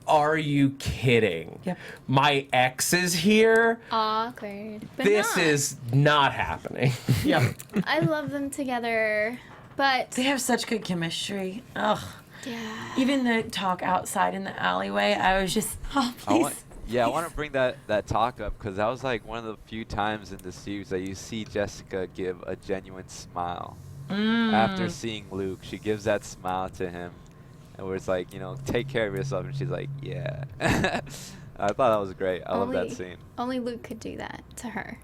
are you kidding? Yep. My ex is here? Awkward. But This not. is not happening. Yep. I love them together, but They have such good chemistry. Ugh. yeah. Even the talk outside in the alleyway, I was just, oh, please. I want to bring that talk up because that was like one of the few times in the series that you see Jessica give a genuine smile. After seeing Luke, she gives that smile to him. And where it's like, you know, take care of yourself. And she's like, yeah. I thought that was great. I love that scene. Only Luke could do that to her,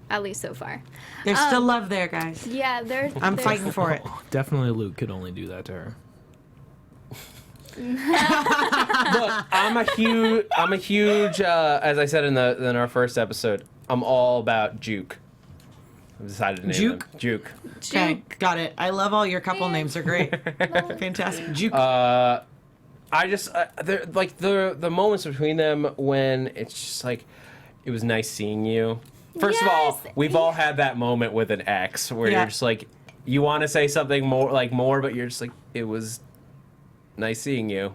at least so far. There's still love there, guys. Yeah, I'm there's- fighting for it. Definitely Luke could only do that to her. Look, I'm a huge. As I said in our first episode, I'm all about Juke. I've decided to name Juke? him Juke. Okay, got it. I love all your couple names. Are great. Fantastic. Juke. I just like the moments between them when it's just like, it was nice seeing you. First of all, Yes. we've all had that moment with an ex where Yeah. you're just like, you want to say something more, but you're just like, it was nice seeing you.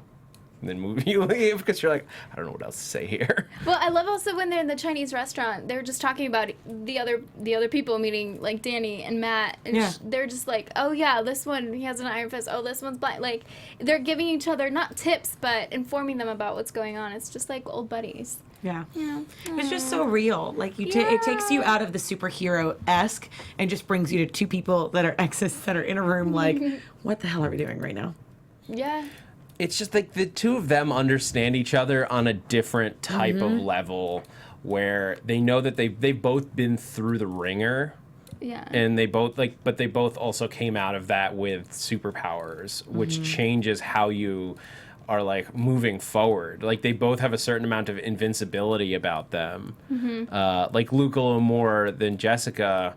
And then you leave because you're like, I don't know what else to say here. Well, I love also when they're in the Chinese restaurant, they're just talking about the other people, meaning like Danny and Matt, and Yeah. they're just like, oh yeah, this one he has an iron fist. Oh, this one's blind. Like they're giving each other not tips, but informing them about what's going on. It's just like old buddies. Yeah. You know? It's just so real. Like it takes you out of the superhero-esque and just brings you to two people that are exes that are in a room like, what the hell are we doing right now? Yeah. It's just like the two of them understand each other on a different type of level, where they know that they've both been through the ringer, Yeah. and they both but they both also came out of that with superpowers, which changes how you are like moving forward. Like they both have a certain amount of invincibility about them. Like Luke a little more than Jessica.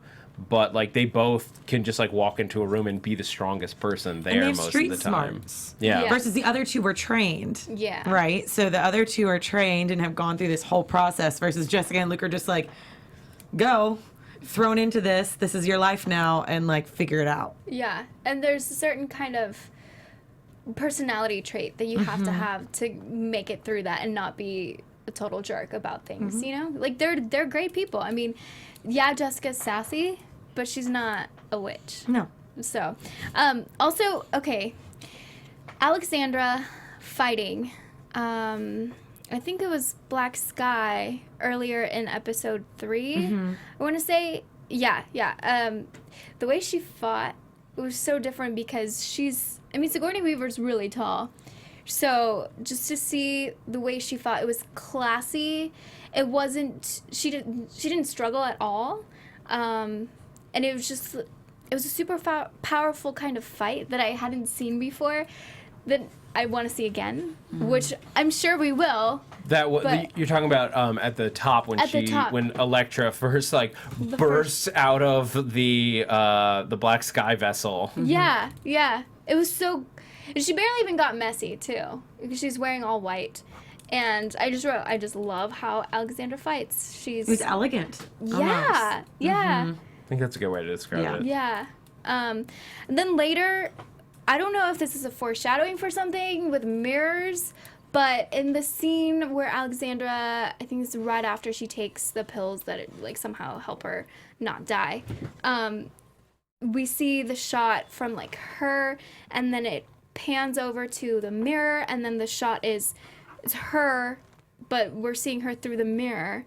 But like they both can just like walk into a room and be the strongest person there And they have most street of the time. smarts. Yeah. Yeah. Versus the other two were trained. Yeah. Right? So the other two are trained and have gone through this whole process versus Jessica and Luke are just like, go, thrown into this. This is your life now and like figure it out. Yeah. And there's a certain kind of personality trait that you have to have to make it through that and not be a total jerk about things, you know? Like they're great people. I mean, yeah, Jessica's sassy, but she's not a witch. No. So, also, okay, Alexandra fighting. I think it was Black Sky earlier in episode 3. I want to say, yeah. The way she fought was so different because Sigourney Weaver's really tall. So just to see the way she fought, it was classy. It wasn't. She didn't struggle at all, and it was a super powerful kind of fight that I hadn't seen before, that I want to see again, which I'm sure we will. That you're talking about at the top when when Elektra first like bursts out of the Black Sky vessel. Yeah, it was so. And she barely even got messy too, because she's wearing all white. And I just love how Alexandra fights. It was elegant. Yeah. I think that's a good way to describe it. Yeah. And then later, I don't know if this is a foreshadowing for something with mirrors, but in the scene where Alexandra, I think it's right after she takes the pills that like somehow help her not die, we see the shot from like her, and then it pans over to the mirror, and then the shot is her, but we're seeing her through the mirror,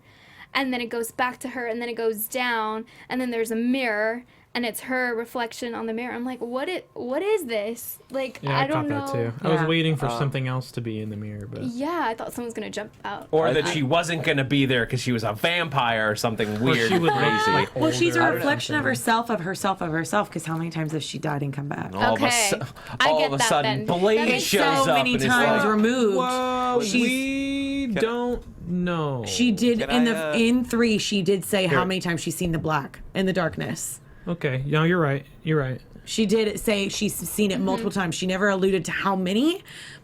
and then it goes back to her, and then it goes down, and then there's a mirror, and it's her reflection on the mirror. I'm like, what is this? Like, Yeah, I don't caught know. that too. I was Yeah. waiting for something else to be in the mirror, but Yeah, I thought someone was gonna jump out. Or that she wasn't going to be there because she was a vampire or something weird. she would crazy. like Well, she's a older or reflection of something. herself, of herself, of herself. Because how many times has she died and come back? All of a, Okay. I all get of a that sudden, then. That Blade makes shows sense. So up many and is times like, removed. Whoa, She's- we don't know. She did Can in 3. She did say how Here. many times she's seen the black in the darkness. Okay, no, you're right. You're right. She did say she's seen it multiple times. She never alluded to how many,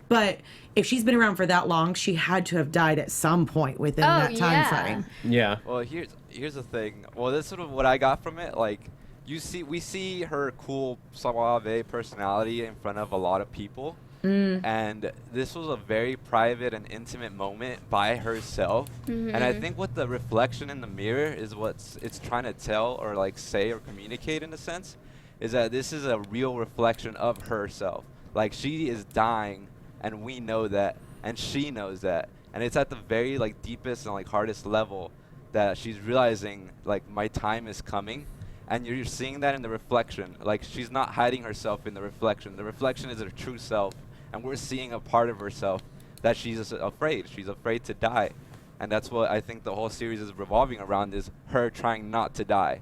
but if she's been around for that long, she had to have died at some point within Oh, that time yeah. frame. Yeah. Well, here's the thing. Well, that's sort of what I got from it. Like, we see her cool suave personality in front of a lot of people, and this was a very private and intimate moment by herself. And I think what the reflection in the mirror is it's trying to tell or like say or communicate in a sense, is that this is a real reflection of herself. Like, she is dying, and we know that, and she knows that, and it's at the very like deepest and like hardest level that she's realizing like my time is coming, and you're seeing that in the reflection. Like, she's not hiding herself in the reflection. The reflection is her true self, and we're seeing a part of herself that she's afraid. She's afraid to die, and that's what I think the whole series is revolving around, is her trying not to die.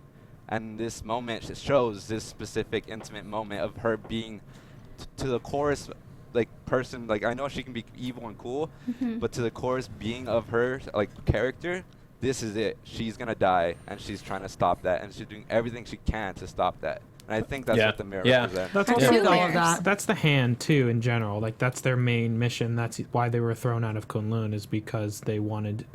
And this moment shows this specific intimate moment of her being to the chorus like person. Like, I know she can be evil and cool, but to the chorus being of her like character, this is it. She's gonna die, and she's trying to stop that, and she's doing everything she can to stop that. And I think that's Yeah. what the mirror Yeah. represents. That's I also feel all mirrors. of that. that's the hand too in general. Like, that's their main mission. That's why they were thrown out of Kunlun, is because they wanted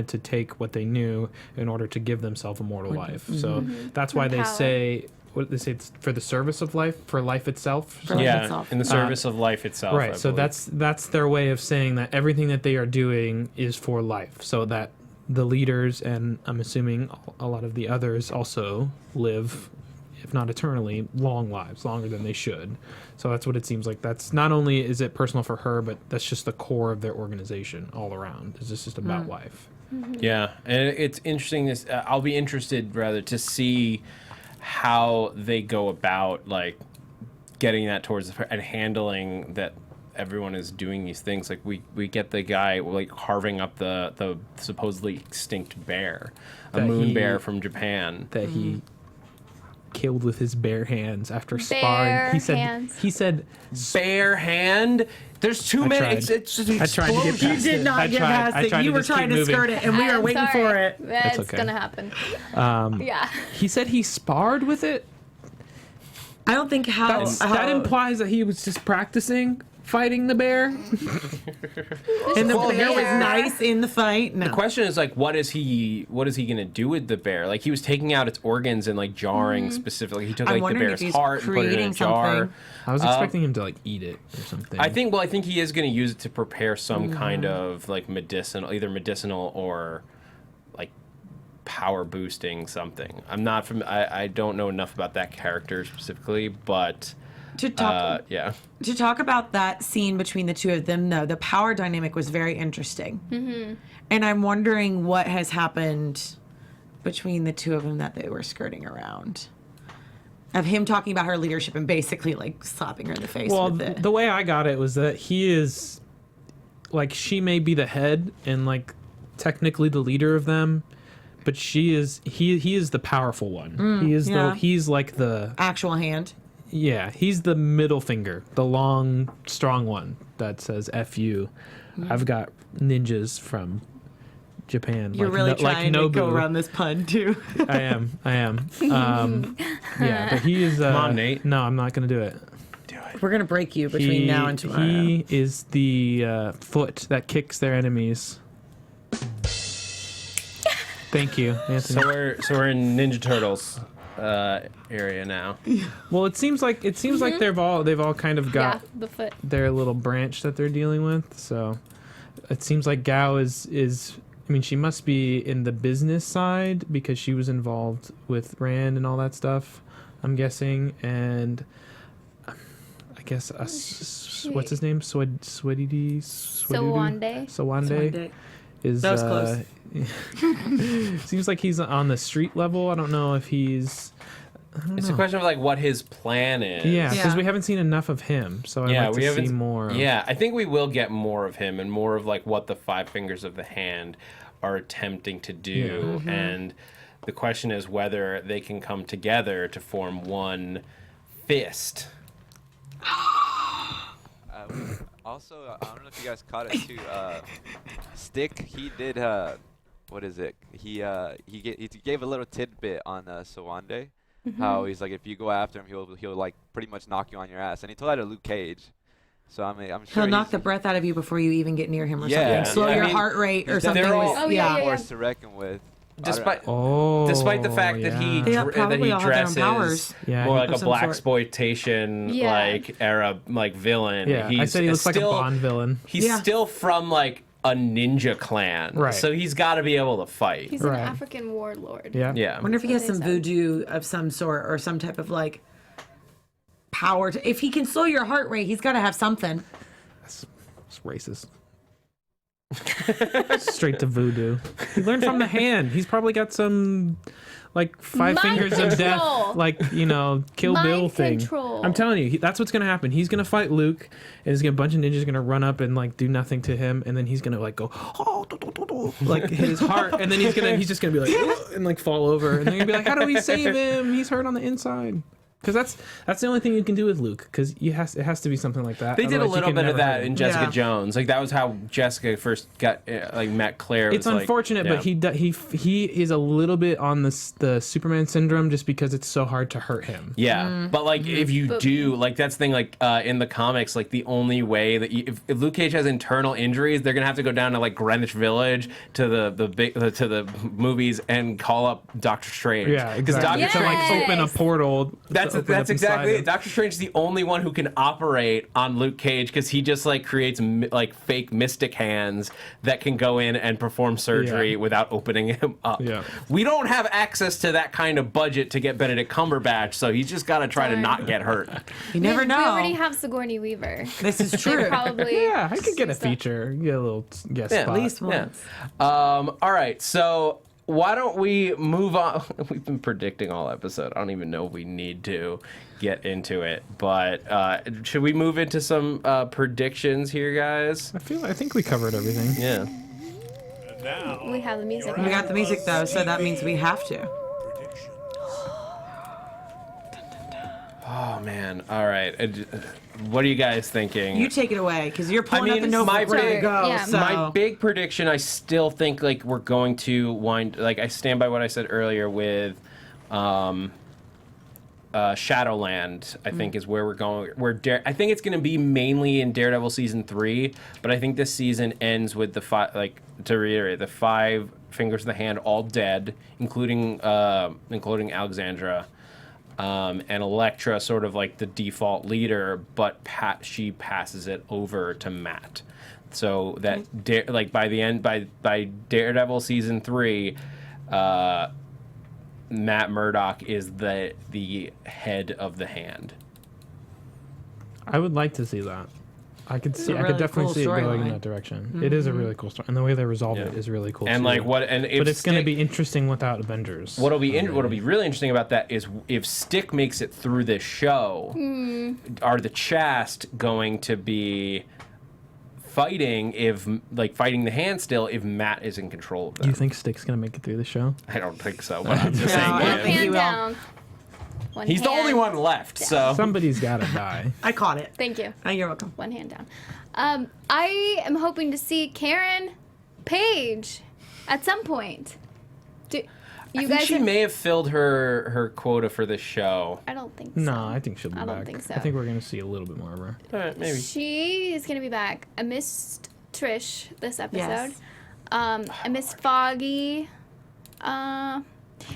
to take what they knew in order to give themselves immortal life. So that's why they Power. say what they say, it's for the service of life, for life itself. For life Yeah, itself. in the service of life itself. I Right. So believe. that's their way of saying that everything that they are doing is for life, so that the leaders, and I'm assuming a lot of the others, also live, if not eternally, long lives, longer than they should. So that's what it seems like. That's not only is it personal for her, but that's just the core of their organization all around. It's just about life. Yeah, and it's interesting. I'll be interested rather to see how they go about like getting that towards and handling that everyone is doing these things. Like we get the guy like carving up the supposedly extinct bear, a That moon he- bear from Japan. That he killed with his bare hands after Bare sparring. hands. He said Bare hand. There's too many. tried. It's just an I tried to get explosion. past You did it. not I get tried- past I it. tried You to were just keep trying to moving. skirt it, and we I'm were waiting sorry. for it. It's okay. gonna happen. Yeah. He said he sparred with it. I don't think how That implies that he was just practicing fighting the bear. and the Well, bear was bear. nice in the fight. No. The question is like, what is he gonna do with the bear? Like he was taking out its organs and like jarring specifically. He took I'm like the wondering if bear's he's heart and put it in a creating jar. something. I was expecting him to like eat it or something. I think he is gonna use it to prepare some kind of like either medicinal or like power boosting something. I'm not from. I don't know enough about that character specifically, but To talk yeah. to talk about that scene between the two of them, though, the power dynamic was very interesting. And I'm wondering what has happened between the two of them that they were skirting around. Of him talking about her leadership and basically like slapping her in the face well, with it. the way I got it was that he is like, she may be the head and like technically the leader of them, but he is the powerful one. yeah. He's like the Actual hand. Yeah, he's the middle finger, the long, strong one that says "F you." I've got ninjas from Japan. You're like really like trying to go Nobu. around this pun, too. I am. Yeah, but he is. Come on, Nate. No, I'm not gonna do it. We're going to break you between now and tomorrow. He is the foot that kicks their enemies. Thank you, Anthony. So we're in Ninja Turtles area now. Well, it seems like they've all kind of got Yeah, the foot. their little branch that they're dealing with. So it seems like Gao is I mean, she must be in the business side because she was involved with Rand and all that stuff, I'm guessing. And I guess what's his name? Sawande Sawande. is That was close. seems like he's on the street level. I don't know if he's It's a question of like what his plan is. Yeah, because Yeah. we haven't seen enough of him, so I'd Yeah, like we to haven't see more. Of, Yeah, I think we will get more of him and more of like what the five fingers of the hand are attempting to do. And the question is whether they can come together to form one fist. Also, I don't know if you guys caught it too. Stick, he did. What is it? He gave a little tidbit on Sawande. How he's like, if you go after him, he'll like pretty much knock you on your ass. And he told that to Luke Cage. So I mean, I'm sure He'll knock the breath out of you before you even get near him or Yeah. something. Slow Yeah. I your mean, heart rate or he's something. definitely with- Oh, yeah, yeah. force to reckon with. Despite Oh, despite the fact that he yeah. They that probably he all have their own dresses powers. Yeah, more he- like a of some black sort. exploitation Yeah. like era like villain. Yeah, I said he looks like a Bond villain. He's Yeah. still from like a ninja clan, Right. so he's got to be able to fight. He's Right. an African warlord. Yeah. Yeah. I wonder if he has That's some what they said. voodoo of some sort or some type of like power. If he can slow your heart rate, he's got to have something. It's racist. Straight to voodoo. He learned from the hand. He's probably got some like five Mind fingers of death, control. like Kill Mind Bill thing. control. I'm telling you, that's what's gonna happen. He's gonna fight Luke, and there's gonna a bunch of ninjas gonna run up and like do nothing to him, and then he's gonna like go like hit his heart, and then he's just gonna be like and like fall over, and they're gonna be like, how do we save him? He's hurt on the inside. Because that's the only thing you can do with Luke. Because it has to be something like that. They did a Otherwise you little can bit of never that hurt him. in Jessica Yeah. Jones. Like that was how Jessica first got like met Claire. It's was, like- unfortunate, yeah. but he is a little bit on the Superman syndrome just because it's so hard to hurt him. Yeah, but like if you But- do, like that's the thing, like in the comics, like the only way that if Luke Cage has internal injuries, they're gonna have to go down to like Greenwich Village to the movies and call up Doctor Strange. Yeah, because exactly. Doctor To Strange. like open a portal. to That's open up exactly inside it. him. Doctor Strange is the only one who can operate on Luke Cage because he just like creates like fake mystic hands that can go in and perform surgery Yeah. without opening him up. Yeah. We don't have access to that kind of budget to get Benedict Cumberbatch, so he's just got to try to Darn. not get hurt. You never We know. already have Sigourney Weaver. This is They true. probably. Yeah, I could get a stuff. feature, get a little guest Yeah, spot. At least Yeah. once. All right, so why don't we move on? We've been predicting all episode. I don't even know if we need to get into it, but should we move into some predictions here, guys? I think we covered everything. Yeah. Now, We have the music. We got the music though, so that means we have to. Oh man. All right. What are you guys thinking? You take it away because you're pulling I up the mean, notebook my ready to big- go. Yeah. So. My big prediction, I still think like we're going to wind like I stand by what I said earlier with Shadowland. I think is where we're going. I think it's going to be mainly in Daredevil season 3, but I think this season ends with the to reiterate, the five fingers of the hand all dead, including Alexandra. And Elektra sort of like the default leader, but she passes it over to Matt. So that like by the end by Daredevil season 3, Matt Murdock is the head of the hand. I would like to see that. I could see. a I could really definitely cool see it going in storyline. that direction. It is a really cool story, and the way they resolve it Yeah. is really cool. And too. like what and if but it's going to Stick- be interesting without Avengers. What'll be really interesting about that is if Stick makes it through this show, are the Chast going to be fighting fighting the hand still if Matt is in control of Do you them? think Stick's going to make it through the show? I don't think so, but I'm just No, saying. I One don't think he hand will. down. One He's the hand only one left, so Somebody's got to die. I caught it. Thank you. Oh, you're welcome. One hand down. I am hoping to see Karen Page at some point. I think she may have filled her quota for this show. I don't think so. No, I think she'll be I back. don't think so. I think we're going to see a little bit more of her. All right, maybe. She is gonna be back. I missed Trish this episode. Yes. I missed Foggy.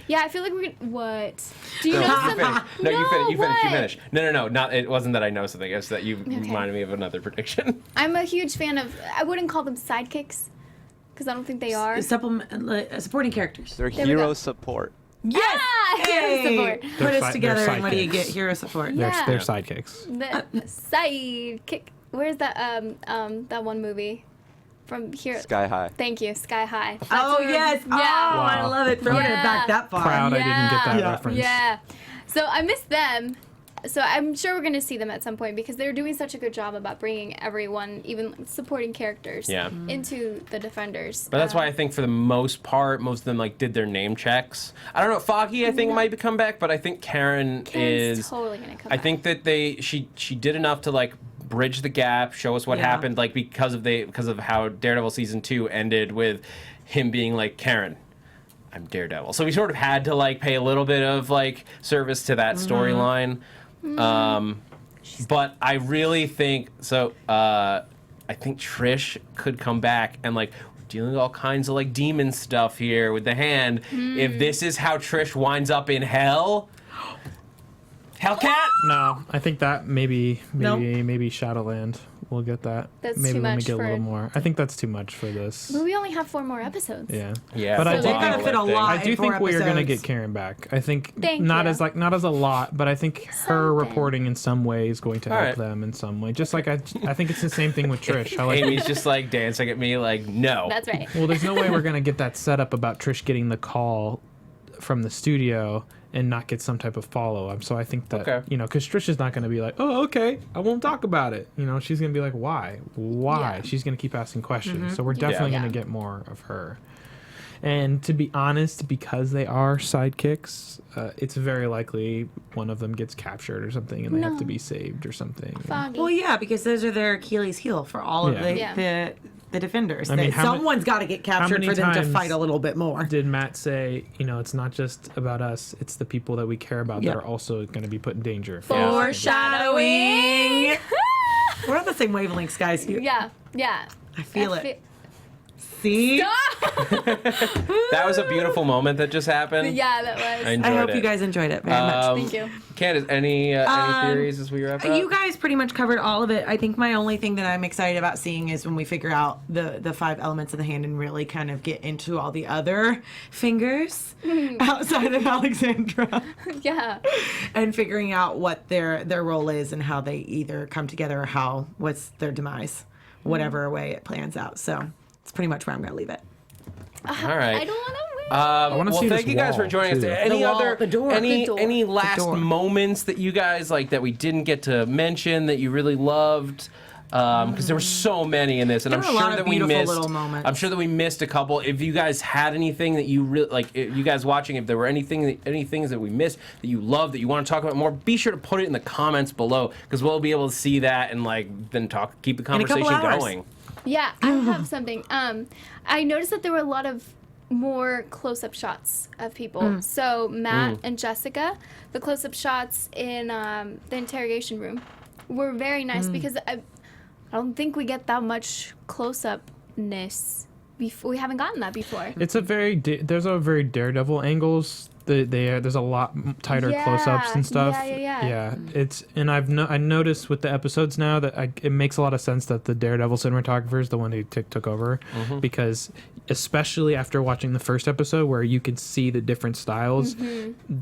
Yeah, I feel like we're gonna. What? Do you know you some? finish. No, you finish. You what? finish. No. Not. It wasn't that I know something. It's that you reminded me of another prediction. I'm a huge fan of. I wouldn't call them sidekicks, because I don't think they are. Supporting characters. They're we go. hero support. Yes! Ah, hero Hey! support. Put They're us together they're and what do you sidekicks. get? Hero support. Yeah. They're sidekicks. The sidekick. Where's that? That one movie from here. Sky High. Thank you, Sky High. That's Oh, where- yes. Yeah. Oh, I Wow. love it. Throwing it Yeah. back that far. Proud I didn't get that Yeah. reference. Yeah. So I miss them. So I'm sure we're going to see them at some point because they're doing such a good job about bringing everyone, even supporting characters, into the Defenders. But that's why I think for the most part, most of them like did their name checks. I don't know. Foggy, I think might come back, but I think Karen's is totally going to come I back. think that she did enough to like bridge the gap, show us what happened, like because of how Daredevil season 2 ended with him being like, Karen, I'm Daredevil. So we sort of had to like pay a little bit of like service to that storyline. But I really think so. I think Trish could come back and like we're dealing with all kinds of like demon stuff here with the hand. If this is how Trish winds up in hell, Hellcat. No, I think that maybe Shadowland. We'll get that. That's maybe too when we much get a for- little more. I think that's too much for this. But we only have 4 more episodes. Yeah. Yeah, But I for do a think- while, Gotta fit a think. lot. I do 4 think we are going to episodes. get Karen back. I think Thank not you. as a lot, but I think her Something. reporting in some way is going to help Alright. them in some way. Just like I think it's the same thing with Trish. How, like, Amy's just like dancing at me like, no. That's right. well, there's no way we're going to get that setup about Trish getting the call from the studio and not get some type of follow-up. So I think that, Okay. because Trish is not going to be like, oh, okay, I won't talk about it. She's going to be like, why? Yeah. She's going to keep asking questions. So we're definitely Yeah. going to get more of her. And to be honest, because they are sidekicks, it's very likely one of them gets captured or something and they have to be saved or something. Foggy. Well, yeah, because those are their Achilles heel for all of Yeah. the Defenders. I mean, Someone's got to get captured many for them to times fight a little bit more. Did Matt say, it's not just about us, it's the people that we care about Yep. that are also going to be put in danger. Foreshadowing. We're on the same wavelengths, guys. Yeah. I feel I it. See? That was a beautiful moment that just happened. Yeah, that was. I enjoyed I hope it. you guys enjoyed it very much. Thank you. Candice, any theories as we wrap up? You guys pretty much covered all of it. I think my only thing that I'm excited about seeing is when we figure out the 5 elements of the hand and really kind of get into all the other fingers outside of Alexandra Yeah. and figuring out what their role is and how they either come together or what's their demise, whatever way it plans out. So it's pretty much where I'm going to leave it. All right. I don't want to win. wanna Well, see thank this you guys for wall, joining us. too. Any The wall, other the door. any The door. any The last door. moments that you guys like that we didn't get to mention that you really loved? Because there were so many in this, and There I'm were a sure lot of that we beautiful missed. little moments. I'm sure that we missed a couple. If you guys had anything that you really like, if you guys watching, if there were any things that we missed that you love that you want to talk about more, be sure to put it in the comments below because we'll be able to see that and like then keep the a couple conversation hours. going. Yeah, I have something. I noticed that there were a lot of more close-up shots of people. So Matt and Jessica, the close-up shots in the interrogation room were very nice because I don't think we get that much close-upness. We haven't gotten that before. It's a very there's a very Daredevil angles. There's a lot tighter Yeah, close-ups and stuff. yeah. It's and I noticed with the episodes now that it makes a lot of sense that the Daredevil cinematographer is the one who took over because especially after watching the first episode where you could see the different styles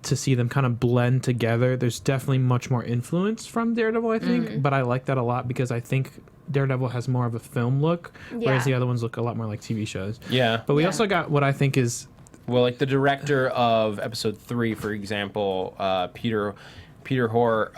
to see them kind of blend together. There's definitely much more influence from Daredevil, I think, but I like that a lot because I think Daredevil has more of a film look, whereas the other ones look a lot more like TV shows. Yeah. But we also got what I think is Well, like the director of episode 3, for example, Peter Hoare,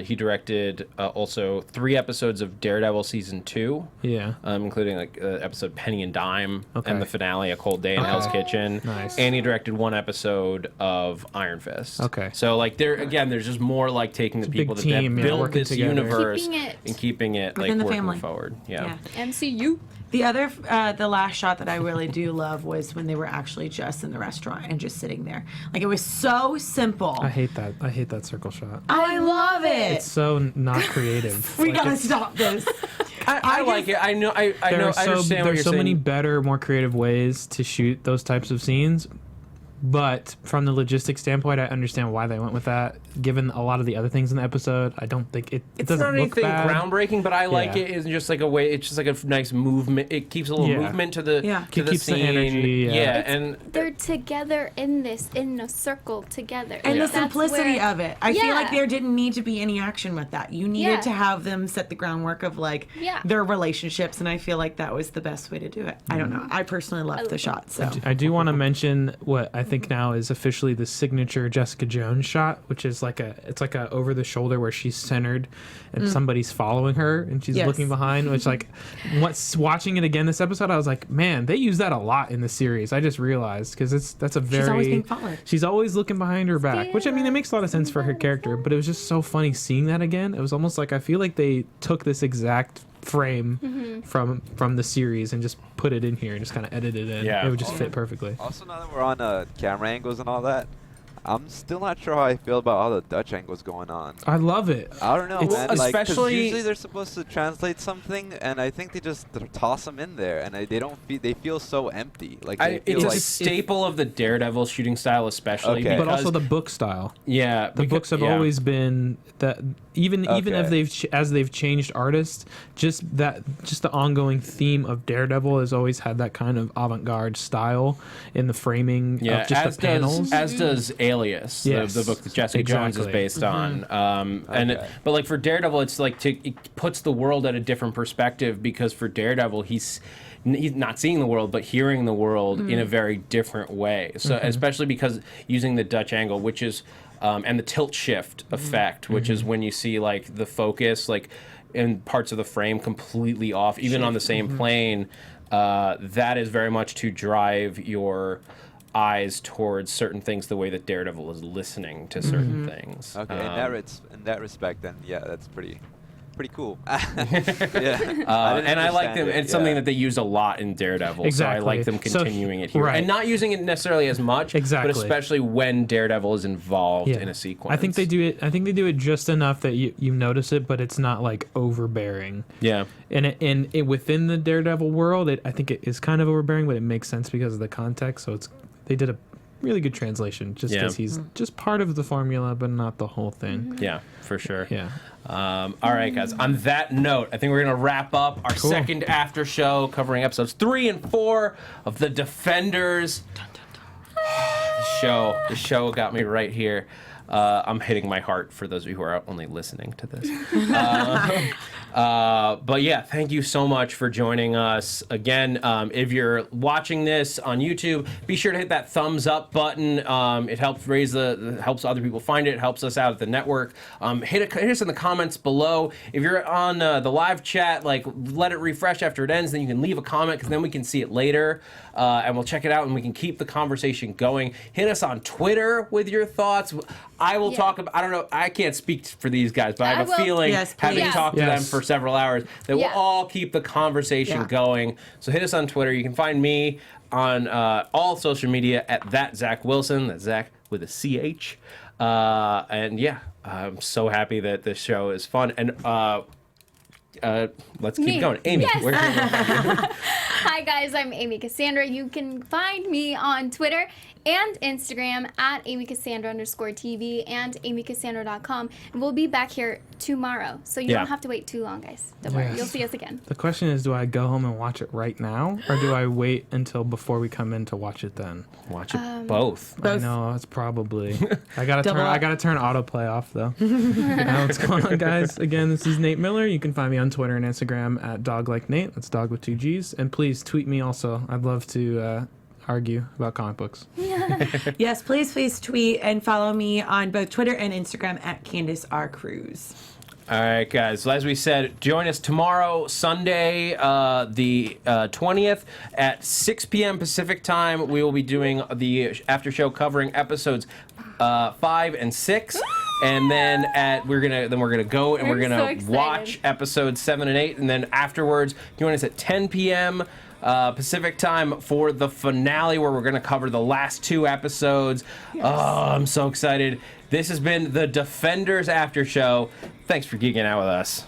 he directed also 3 episodes of Daredevil season 2. Yeah. Including like episode Penny and Dime Okay. and the finale, A Cold Day in Hell's Kitchen. Nice. And he directed 1 episode of Iron Fist. Okay. So like there's just more like taking the a big people that team, yeah, built working this together. universe Keeping it and keeping it like within the working family. forward. Yeah. MCU. The other, the last shot that I really do love was when they were actually just in the restaurant and just sitting there. Like it was so simple. I hate that circle shot. Oh, I love it. It's so not creative. We Like, gotta it's- stop this. I like it. I know. I There know. are I understand what you're there's so saying. many better, more creative ways to shoot those types of scenes. But from the logistics standpoint, I understand why they went with that. Given a lot of the other things in the episode, I don't think it It's doesn't not look anything bad. groundbreaking, but I like Yeah. it. It's just like a way. It's just like a nice movement. It keeps a little Yeah. movement to the Yeah. to It the keeps the scene. energy, yeah. and They're together in a circle together. And Like, the that's simplicity where- of it. I feel like Yeah. there didn't need to be any action with that. You needed Yeah. to have them set the groundwork of like Yeah. their relationships, and I feel like that was the best way to do it. I don't know. I personally loved the love shot. So I do want to mention what I think now is officially the signature Jessica Jones shot, which is like a over the shoulder where she's centered and somebody's following her and she's looking behind, which like watching it again this episode, I was like, man, they use that a lot in the series. I just realized because that's a very, she's always being followed. She's always looking behind her back, which I mean, it makes a lot of sense for her character, but it was just so funny seeing that again. It was almost like I feel like they took this exact frame from the series and just put it in here and just kind of edited it in. Yeah. It would just fit perfectly. Also, now that we're on camera angles and all that, I'm still not sure how I feel about all the Dutch angles going on. I love it. I don't know, It's- man. Like, 'cause especially- usually they're supposed to translate something, and I think they just toss them in there, and they don't feel. They feel so empty. Like they feel It's like a staple of the Daredevil shooting style, especially. Okay. But because, also the book style. yeah, The books have always been that even Okay. as they've changed artists, just the ongoing theme of Daredevil has always had that kind of avant-garde style in the framing Yeah, of just as the panels. does Alias, Yes, the book that Jessica Jones is exactly. based on. Okay. But like for Daredevil, it's like it puts the world at a different perspective because for Daredevil, he's not seeing the world, but hearing the world in a very different way. So especially because using the Dutch angle, which is and the tilt shift effect, which is when you see like the focus like in parts of the frame completely off, even on the same plane. That is very much to drive your eyes towards certain things the way that Daredevil is listening to certain things. Okay, in that respect, then yeah, that's pretty cool. Yeah, And I like them. It's something that they use a lot in Daredevil, Exactly. so I like them continuing it here, right. and not using it necessarily as much, Exactly. but especially when Daredevil is involved Yeah. in a sequence. I think they do it. I think they do it just enough that you notice it, but it's not like overbearing. Yeah. And within the Daredevil world, I think it is kind of overbearing, but it makes sense because of the context. So they did a really good translation, just because he's just part of the formula, but not the whole thing. Yeah, for sure. Yeah. All right, guys. On that note, I think we're gonna wrap up our second after show, covering episodes 3 and 4 of The Defenders. The show got me right here. I'm hitting my heart for those of you who are only listening to this. But yeah, thank you so much for joining us again. If you're watching this on YouTube, be sure to hit that thumbs up button. It helps helps other people find it. Helps us out at the network. Hit us in the comments below. If you're on the live chat, like let it refresh after it ends, then you can leave a comment because then we can see it later. And we'll check it out and we can keep the conversation going. Hit us on Twitter with your thoughts. I will talk about, I don't know, I can't speak for these guys, but I have a feeling, having talked to them for several hours, that we'll all keep the conversation going. So hit us on Twitter. You can find me on all social media at that Zach Wilson. That's Zach with a CH. And yeah, I'm so happy that this show is fun. And let's keep going. Amy, where can we find you? Hi guys, I'm Amy Cassandra. You can find me on Twitter and Instagram at AmyCassandra_TV and AmyCassandra.com. And we'll be back here tomorrow. So you don't have to wait too long, guys. Don't worry. You'll see us again. The question is, do I go home and watch it right now, or do I wait until before we come in to watch it then? Watch it both. I know, it's probably. I gotta turn autoplay off though. What's going on, guys? Again, this is Nate Miller. You can find me on Twitter and Instagram at DogLikeNate. That's dog with 2 G's. And please tweet me also. I'd love to argue about comic books. Yes, please tweet and follow me on both Twitter and Instagram at Candice R. Cruz. All right, guys. So as we said, join us tomorrow, Sunday, the 20th at 6 p.m. Pacific time. We will be doing the after show covering episodes 5 and 6. And then we're gonna go and we're gonna watch episodes 7 and 8, and then afterwards join us at 10 p.m. Pacific time for the finale, where we're gonna cover the last 2 episodes. Yes. Oh, I'm so excited! This has been the Defenders After Show. Thanks for geeking out with us.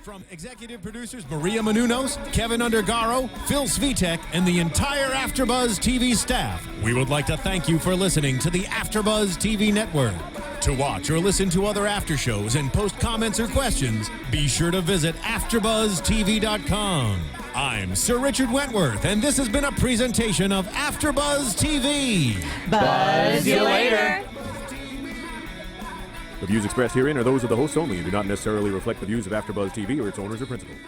From executive producers Maria Menounos, Kevin Undergaro, Phil Svitek, and the entire AfterBuzz TV staff, we would like to thank you for listening to the AfterBuzz TV network. To watch or listen to other after shows and post comments or questions, be sure to visit AfterBuzzTV.com. I'm Sir Richard Wentworth, and this has been a presentation of AfterBuzz TV. Buzz See you later. The views expressed herein are those of the hosts only and do not necessarily reflect the views of AfterBuzz TV or its owners or principals.